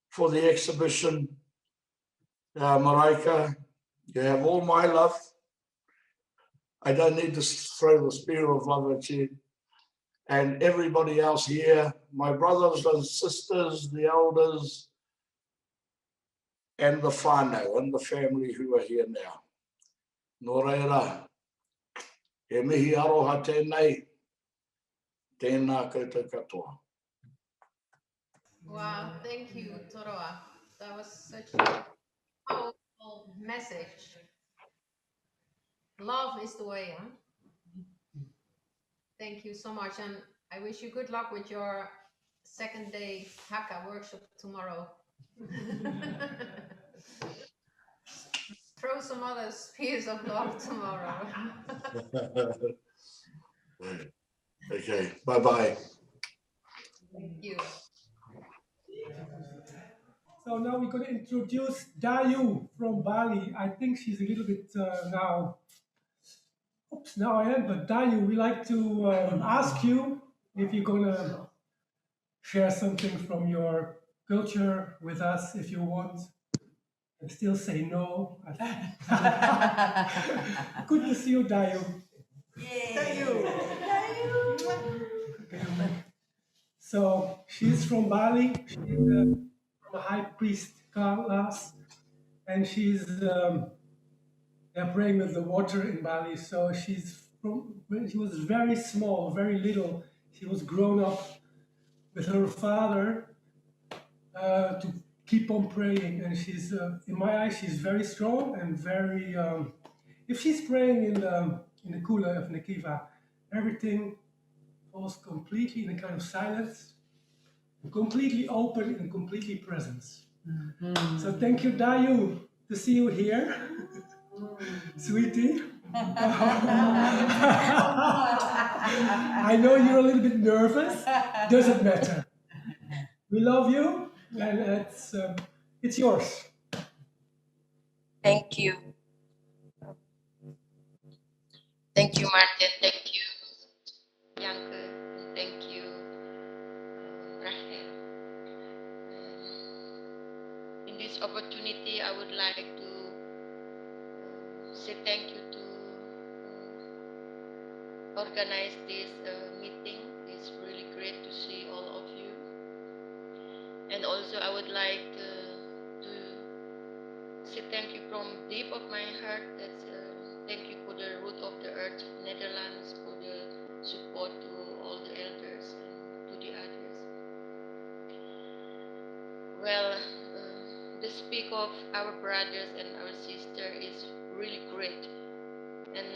for the exhibition. Maraika, you have all my love. I don't need to throw the spear of love at you. And everybody else here, my brothers and sisters, the elders, and the whānau and the family who are here now. Nō reira, he mihi aroha tēnei, tēnā koutou katoa. Wow, thank you, Toroa. That was such a powerful message. Love is the way, huh? Thank you so much. And I wish you good luck with your second day Haka workshop tomorrow. Throw some other spears of love tomorrow. Okay, bye-bye. Thank you. So now we're going to introduce Dayu from Bali. I think she's a little bit now. Oops, now I am. But Dayu, we like to ask you if you're going to share something from your culture with us, if you want. And still say no. Good to see you, Dayu. Dayu. So she's from Bali. She's from a high priest class, and she's praying with the water in Bali. So she's from when she was very small, very little. She was grown up with her father to keep on praying, and she's in my eyes she's very strong and very. If she's praying in the kula of the KIVA, everything falls completely in a kind of silence, completely open and completely presence. So thank you, Dayu, to see you here, sweetie. I know you're a little bit nervous. Doesn't matter. We love you, and it's yours. Thank you. Thank you, Martin. Thank you, Yanke. And thank you, Rahel. In this opportunity, I would like to say thank you to organize this meeting. It's really great to see all of you. And also, I would like to say thank you from deep of my heart. That's thank you for the Root of the Earth, Netherlands, for the support to all the elders and to the others. Well, the speak of our brothers and our sister is really great. And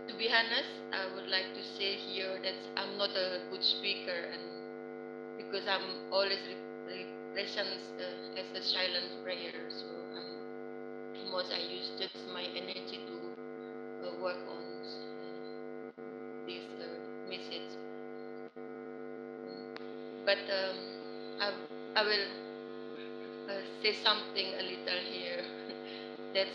to be honest, I would like to say here that I'm not a good speaker, and because I'm always present as a silent prayer, so I use just my energy to work on this message. But I will say something a little here. That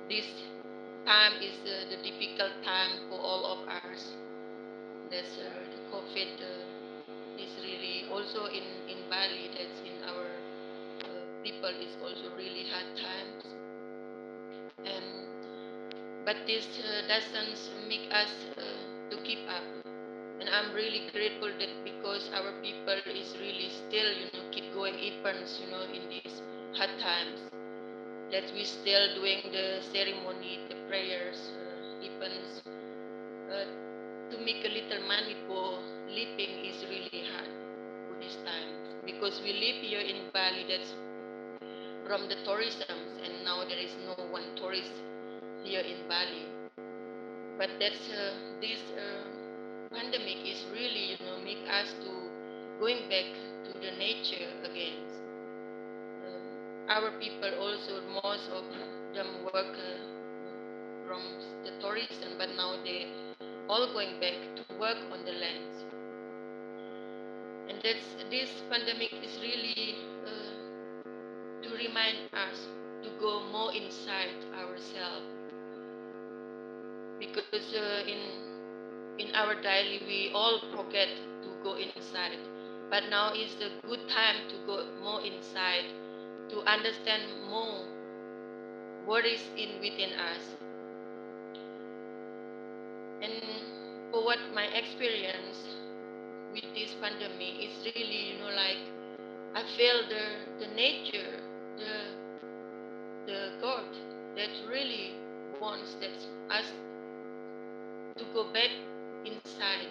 this time is the difficult time for all of us. That's the COVID is really also in Bali. That's in our people is also really hard times. But this doesn't make us to keep up. And I'm really grateful that because our people is really still, keep going even, in these hard times. That we still doing the ceremony, the prayers, even to make a little money for living is really hard for these times. Because we live here in Bali, that's from the tourism, and now there is no one tourist here in Bali. But that's this pandemic is really, make us to going back to the nature again. Our people also, most of them work from the tourism, but now they all going back to work on the lands. And this pandemic is really to remind us to go more inside ourselves, because in our daily we all forget to go inside, but now is a good time to go more inside, to understand more what is in within us. And for what my experience with this pandemic is really, like I feel the nature, the God that really wants us to go back inside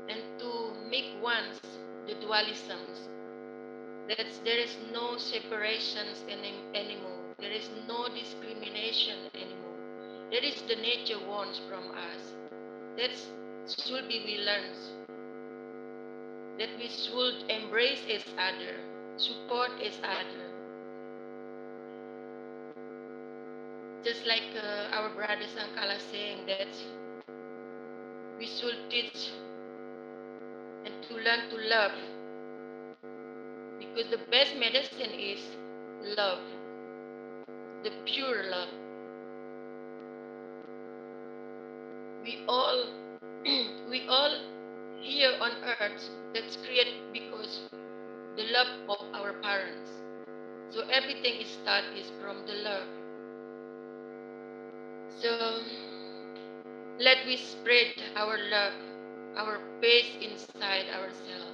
and to make once the dualisms. That there is no separations anymore. There is no discrimination anymore. That is the nature wants from us. That should be we learn. That we should embrace each other, support each other. Just like our brother Sankale saying that we should teach and to learn to love, because the best medicine is love, the pure love. We all here on earth that's created because the love of our parents. So everything is from the love. So let we spread our love, our peace inside ourselves.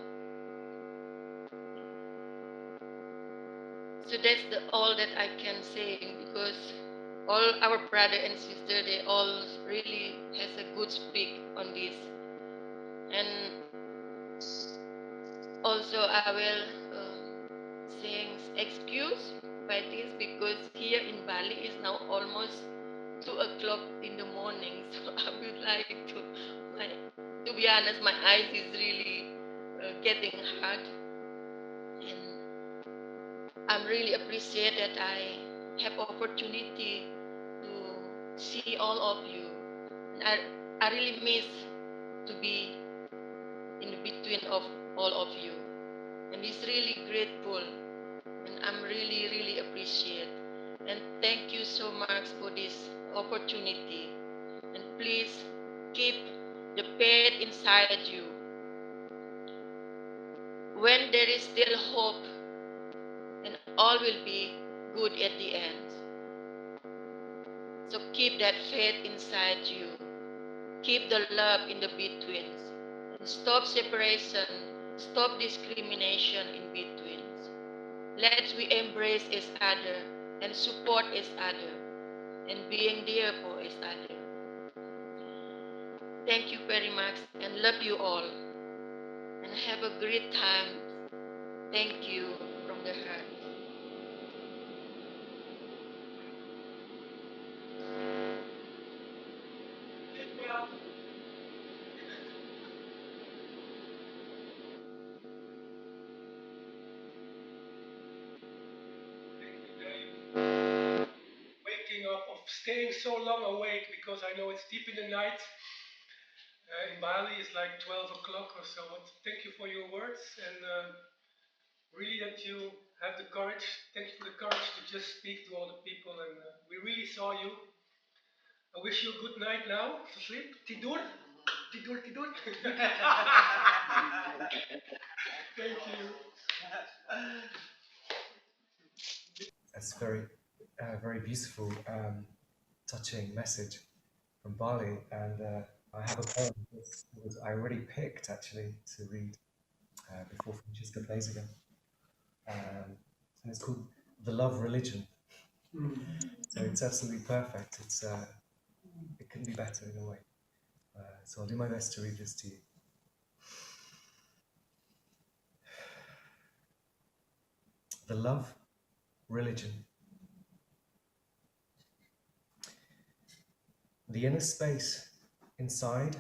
So that's all that I can say, because all our brother and sister, they all really has a good speak on this. And also I will saying excuse by this, because here in Bali is now almost 2 o'clock in the morning. So I would like to be honest, my eyes is really getting hard. And I'm really appreciate that I have opportunity to see all of you. And I really miss to be in between of all of you. And it's really grateful. And I'm really, really appreciate. And thank you so much for this opportunity. And please keep the faith inside you. When there is still hope, and all will be good at the end. So keep that faith inside you. Keep the love in the betweens. Stop separation. Stop discrimination in betweens. Let's we embrace each other and support each other and being there for each other. Thank you very much and love you all. And have a great time. Thank you from the heart. Waking up, of staying so long awake, because I know it's deep in the night. In Bali, it's like 12 o'clock or so. But thank you for your words, and really that you have the courage. Thank you for the courage to just speak to all the people, and we really saw you. I wish you a good night now to sleep. Tidur, tidur, tidur. Thank you. That's very, very beautiful, touching message from Bali. And I have a poem that I already picked actually to read before Francesca plays again. And it's called The Love Religion. So it's absolutely perfect. It's it couldn't be better in a way. So I'll do my best to read this to you. The Love Religion. The inner space inside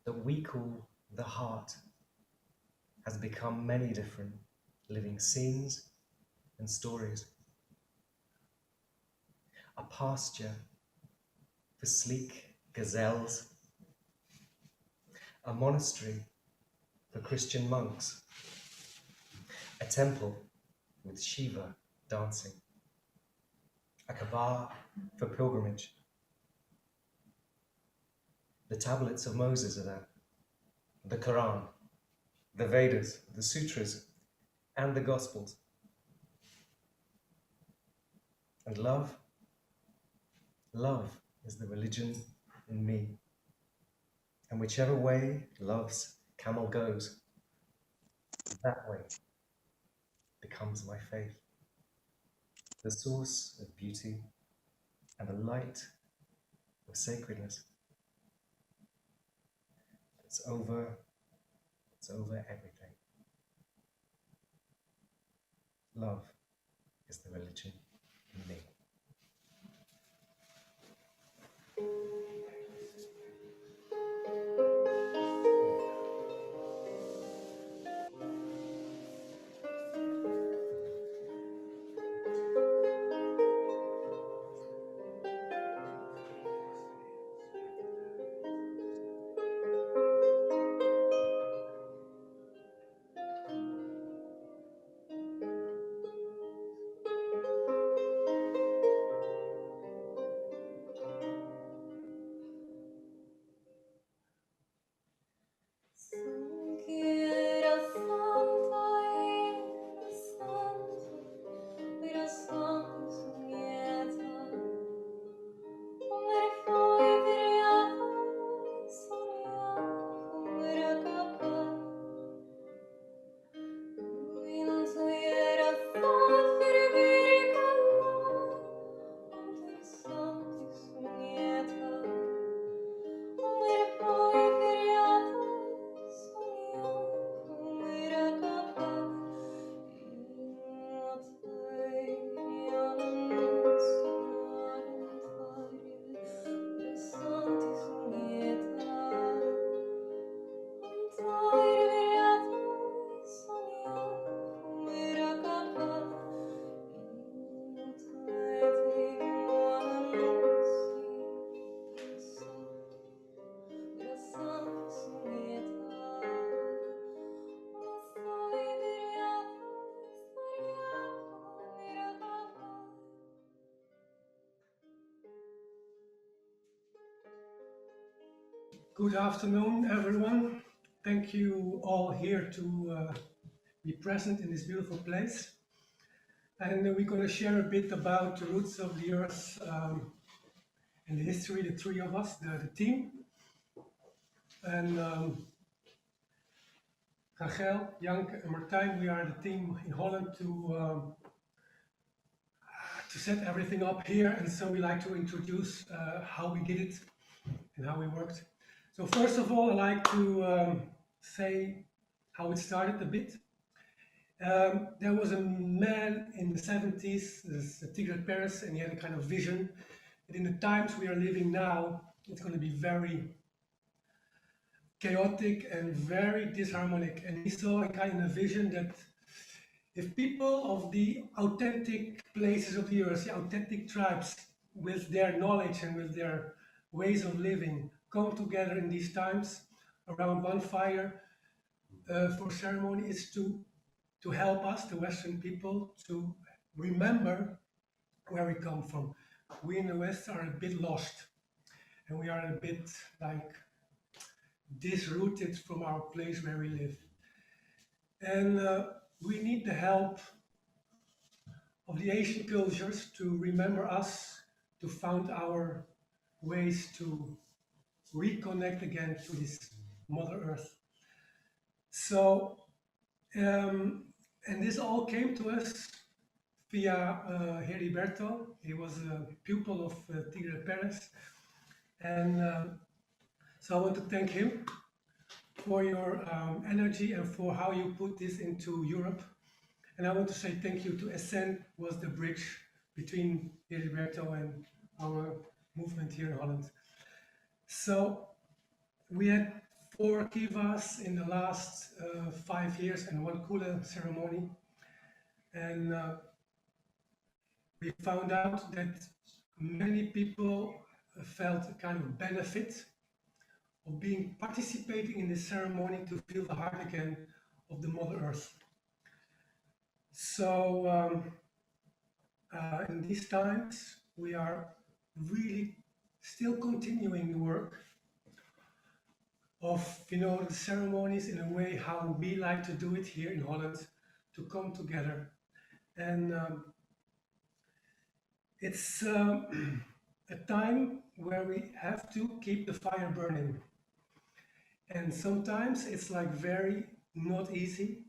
that we call the heart has become many different living scenes and stories. A pasture for sleek gazelles, a monastery for Christian monks, a temple with Shiva dancing, a Kaaba for pilgrimage, The tablets of Moses are there, the Quran, the Vedas, the Sutras, and the Gospels. And love is the religion in me. And whichever way love's camel goes, that way becomes my faith. The source of beauty and the light of sacredness. It's over everything. Love is the religion in me. Good afternoon, everyone. Thank you all here to be present in this beautiful place. And we're going to share a bit about the roots of the earth and the history, the three of us, the team. And Rachel, Janke, and Martijn, we are the team in Holland to set everything up here. And so we like to introduce how we did it and how we worked. So first of all, I'd like to say how it started a bit. There was a man in the 70s, Tigre Paris, and he had a kind of vision that in the times we are living now, it's going to be very chaotic and very disharmonic. And he saw a kind of vision that if people of the authentic places of the earth, the authentic tribes, with their knowledge and with their ways of living, come together in these times around one fire for ceremony, is to help us, the Western people, to remember where we come from. We in the West are a bit lost, and we are a bit like disrooted from our place where we live. And we need the help of the Asian cultures to remember us, to find our ways to reconnect again to this Mother Earth. So, and this all came to us via Heriberto. He was a pupil of Tigre Paris. And so I want to thank him for your energy and for how you put this into Europe. And I want to say thank you to Essen, was the bridge between Heriberto and our movement here in Holland. So we had 4 KIVAs in the last 5 years and 1 Kula ceremony. And we found out that many people felt a kind of benefit of participating in this ceremony to feel the heart again of the Mother Earth. So in these times, we are really still continuing the work of, the ceremonies in a way how we like to do it here in Holland, to come together. And it's a time where we have to keep the fire burning. And sometimes it's like very not easy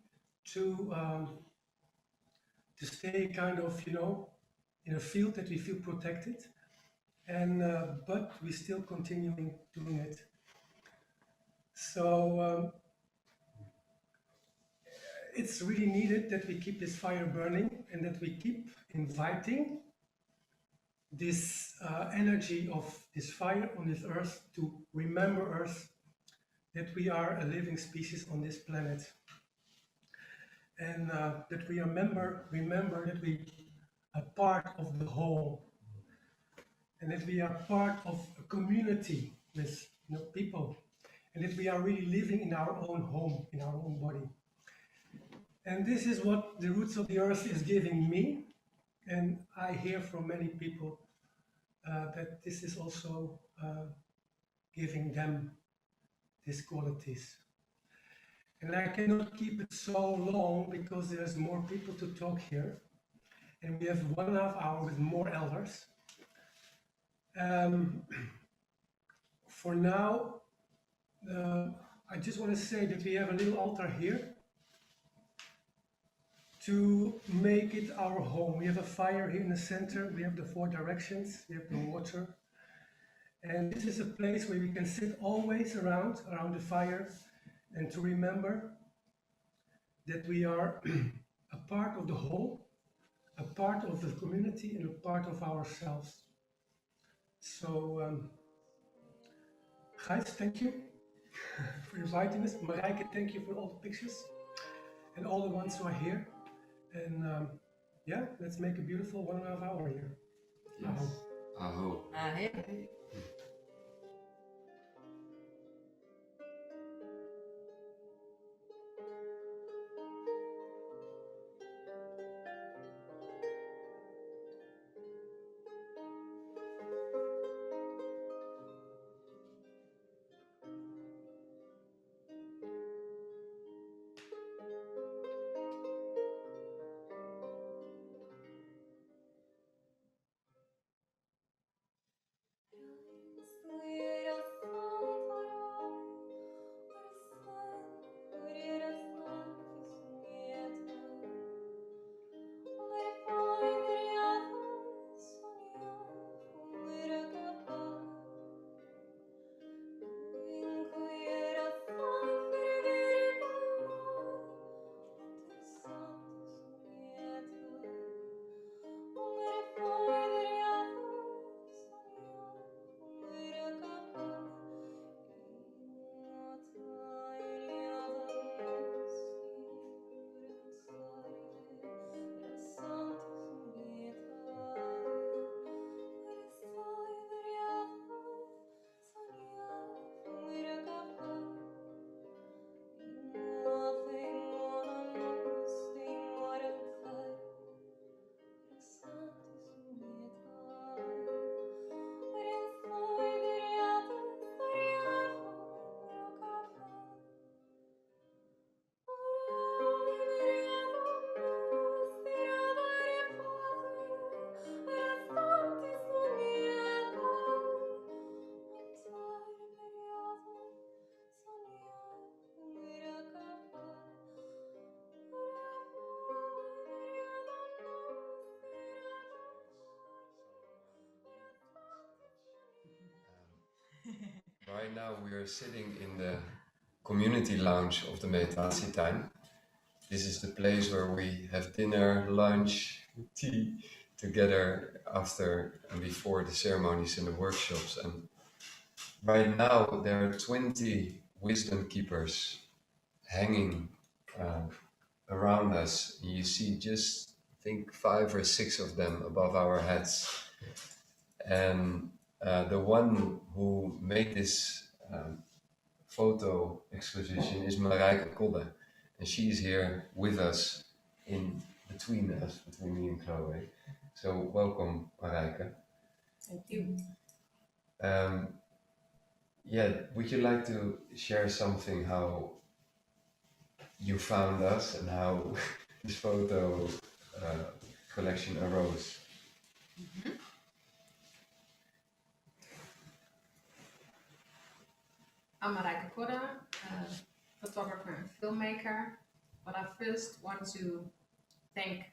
to stay kind of, in a field that we feel protected. And but we still continuing doing it. So it's really needed that we keep this fire burning and that we keep inviting this energy of this fire on this earth to remember us that we are a living species on this planet. And that we remember that we are part of the whole, and that we are part of a community with people, and that we are really living in our own home, in our own body. And this is what the Roots of the Earth is giving me, and I hear from many people that this is also giving them these qualities. And I cannot keep it so long because there's more people to talk here, and we have 1.5 hours with more elders. For now, I just want to say that we have a little altar here to make it our home. We have a fire here in the center, we have the 4 directions, we have the water. And this is a place where we can sit always around the fire and to remember that we are a part of the whole, a part of the community and a part of ourselves. So, guys, thank you for inviting us. Marijke, thank you for all the pictures and all the ones who are here. And yeah, let's make a beautiful 1.5 hour here. Yes. Aho. Right now we are sitting in the community lounge of the Meditatietuin. This is the place where we have dinner, lunch, tea together after and before the ceremonies and the workshops. And right now there are 20 wisdom keepers hanging around us. You see just, I think, 5 or 6 of them above our heads. And the one who made this photo exposition is Marijke, and she is here with us, between me and Chloe. So welcome, Marijke. Thank you. yeah, would you like to share something how you found us and how this photo collection arose? Mhm. I'm Ayu Purnamawati, photographer and filmmaker. But I first want to thank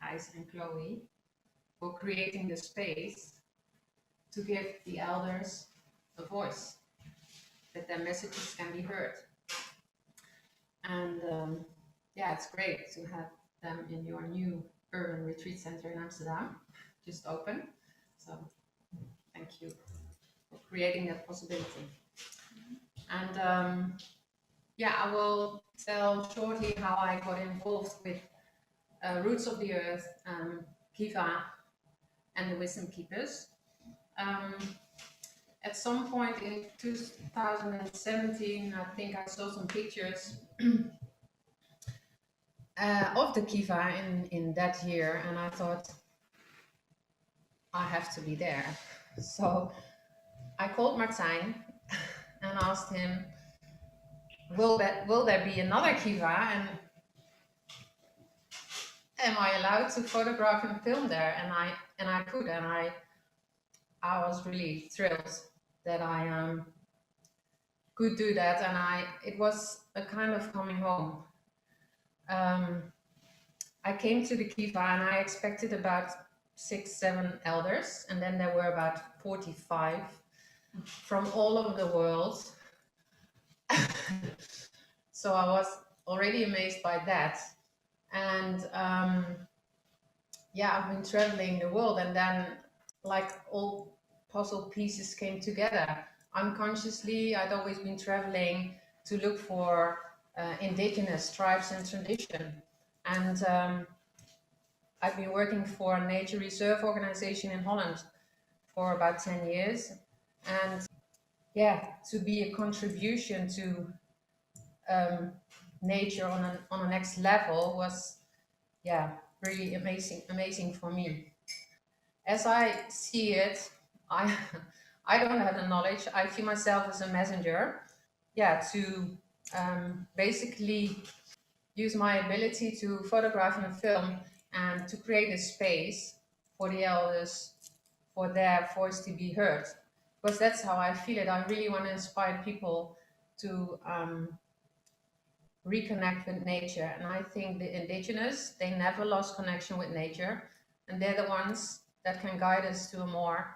Gijs and Chloe for creating the space to give the elders a voice, that their messages can be heard. And yeah, it's great to have them in your new urban retreat center in Amsterdam, just open. So thank you for creating that possibility. And yeah, I will tell shortly how I got involved with Roots of the Earth, KIVA, and the Wisdomkeepers. At some point in 2017, I think I saw some pictures of the KIVA in that year, and I thought, I have to be there. So I called Martijn and asked him, will there be another KIVA, and am I allowed to photograph and film there? And I could, and I was really thrilled that I could do that, and it was a kind of coming home. I came to the KIVA and I expected about 6-7 elders, and then there were about 45 from all over the world. So I was already amazed by that. And yeah, I've been traveling the world, and then like all puzzle pieces came together. Unconsciously, I'd always been traveling to look for indigenous tribes and tradition. And I've been working for a nature reserve organization in Holland for about 10 years. And yeah, to be a contribution to nature on a next level was, yeah, really amazing for me. As I see it, I don't have the knowledge. I feel myself as a messenger, yeah, to basically use my ability to photograph and film and to create a space for the elders, for their voice to be heard. Because that's how I feel it. I really want to inspire people to reconnect with nature. And I think the indigenous, they never lost connection with nature. And they're the ones that can guide us to a more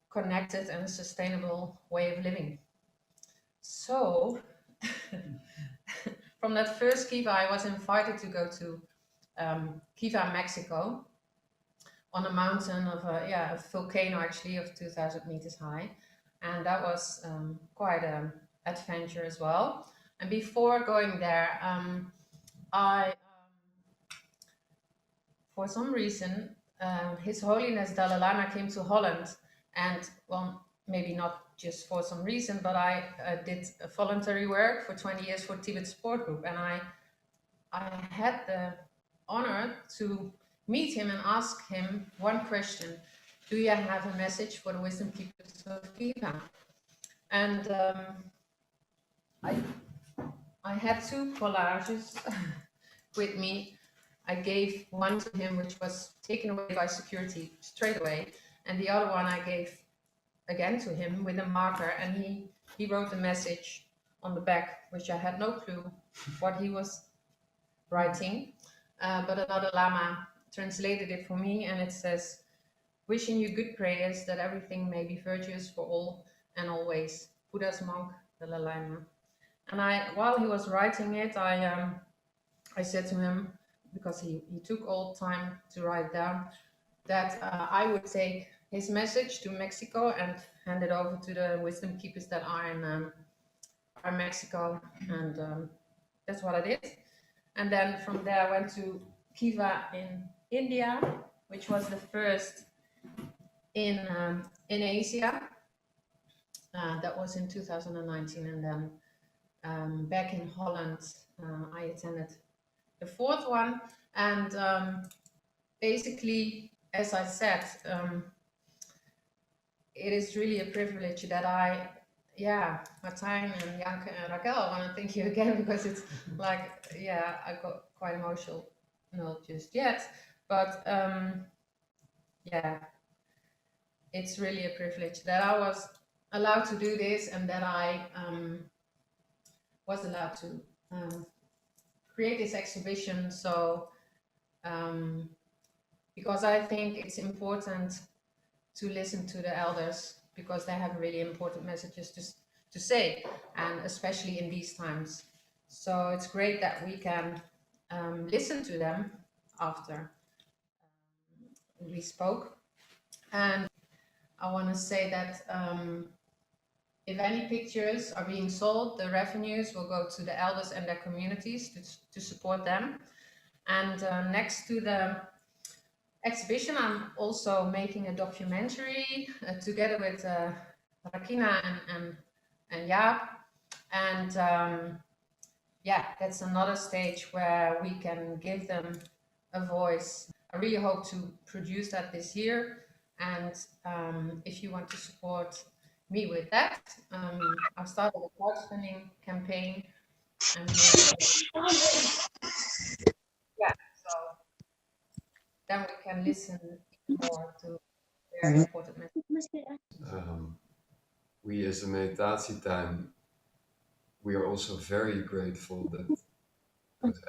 connected and sustainable way of living. So from that first KIVA, I was invited to go to KIVA, Mexico, on a mountain of a volcano actually of 2,000 meters high. And that was quite an adventure as well. And before going there, I, for some reason, His Holiness Dalai Lama came to Holland, and well, maybe not just for some reason, but I did voluntary work for 20 years for Tibet Support Group, and I had the honor to meet him and ask him one question: do you have a message for the Wisdomkeepers of KIVA? And I had 2 collages with me. I gave one to him, which was taken away by security straight away, and the other one I gave again to him with a marker, and he wrote a message on the back, which I had no clue what he was writing, but another Lama translated it for me, and it says, wishing you good prayers that everything may be virtuous for all and always. Buddha's monk, the Dalai Lama. And while he was writing it, I said to him, because he took all time to write down, that I would take his message to Mexico and hand it over to the Wisdomkeepers that are in Mexico, and that's what I did. And then from there I went to KIVA in India, which was the first in Asia. That was in 2019, and then back in Holland, I attended the 4th one, and basically, as I said, it is really a privilege that I yeah, Martijn and Janke and Raquel, I want to thank you again because it's like, yeah, I got quite emotional, not just yet, but yeah, it's really a privilege that I was allowed to do this and that I was allowed to create this exhibition. So, because I think it's important to listen to the elders because they have really important messages to say, and especially in these times. So it's great that we can listen to them after we spoke. And I want to say that if any pictures are being sold, the revenues will go to the elders and their communities to support them. And next to the exhibition, I'm also making a documentary together with Rakina and Jaap. And yeah, that's another stage where we can give them a voice. I really hope to produce that this year. And if you want to support me with that, I've started a crowdfunding campaign. And yeah, so then we can listen more to very important messages. We as a Meditatietuin, we are also very grateful that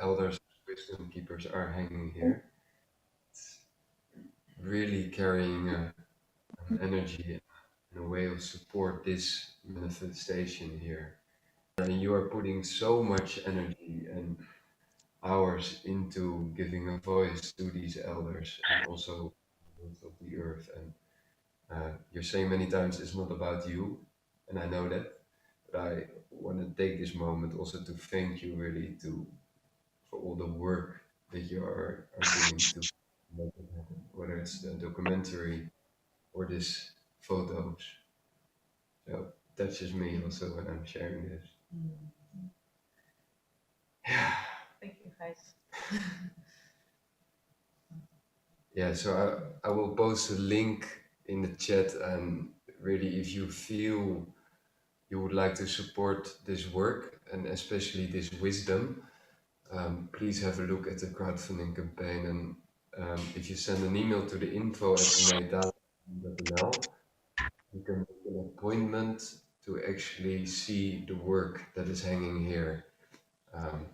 elders, wisdom keepers are hanging here. It's really carrying an energy and a way of support this manifestation here. And you are putting so much energy and hours into giving a voice to these elders and also of the earth. And you're saying many times it's not about you, and I know that, but I want to take this moment also to thank you really for all the work that you are doing to make it happen, whether it's the documentary or this photos. So it touches me also when I'm sharing this. Yeah. Thank you, guys. Yeah, so I will post a link in the chat, and really if you feel you would like to support this work and especially this wisdom, please have a look at the crowdfunding campaign. And if you send an email to the info@meditatietuin.nl, you can make an appointment to actually see the work that is hanging here, and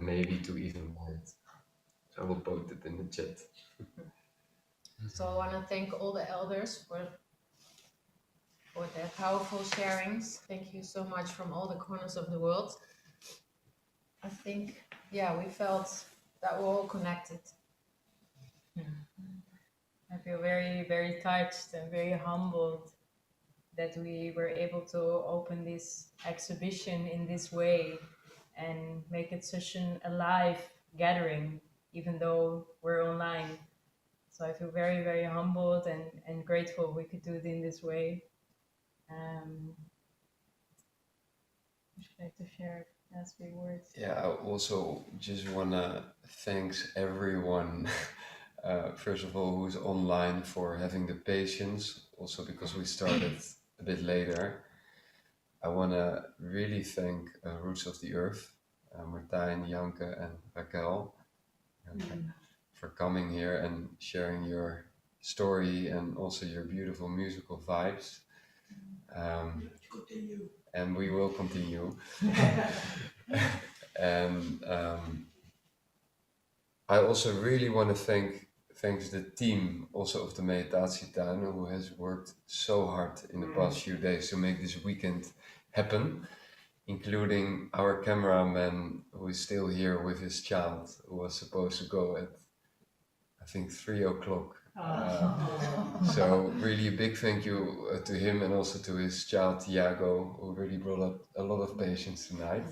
maybe to even buy it. So I will post it in the chat. So I want to thank all the elders for their powerful sharings. Thank you so much from all the corners of the world. I think, yeah, we felt that we're all connected. I feel very, very touched and very humbled that we were able to open this exhibition in this way and make it such an alive gathering, even though we're online. So I feel very, very humbled and grateful we could do it in this way. Would you like to share last few words? Yeah, I also just want to thank everyone, first of all, who's online for having the patience, also because we started a bit later. I want to really thank Roots of the Earth, Martijn, Janke, and Raquel, for coming here and sharing your story and also your beautiful musical vibes. And we will continue. And I also really want to thank the team also of the Meditatietuin, who has worked so hard in the past few days to make this weekend happen, including our cameraman who is still here with his child, who was supposed to go at, I think, 3 o'clock. So really a big thank you to him and also to his child Tiago, who really brought up a lot of patience tonight.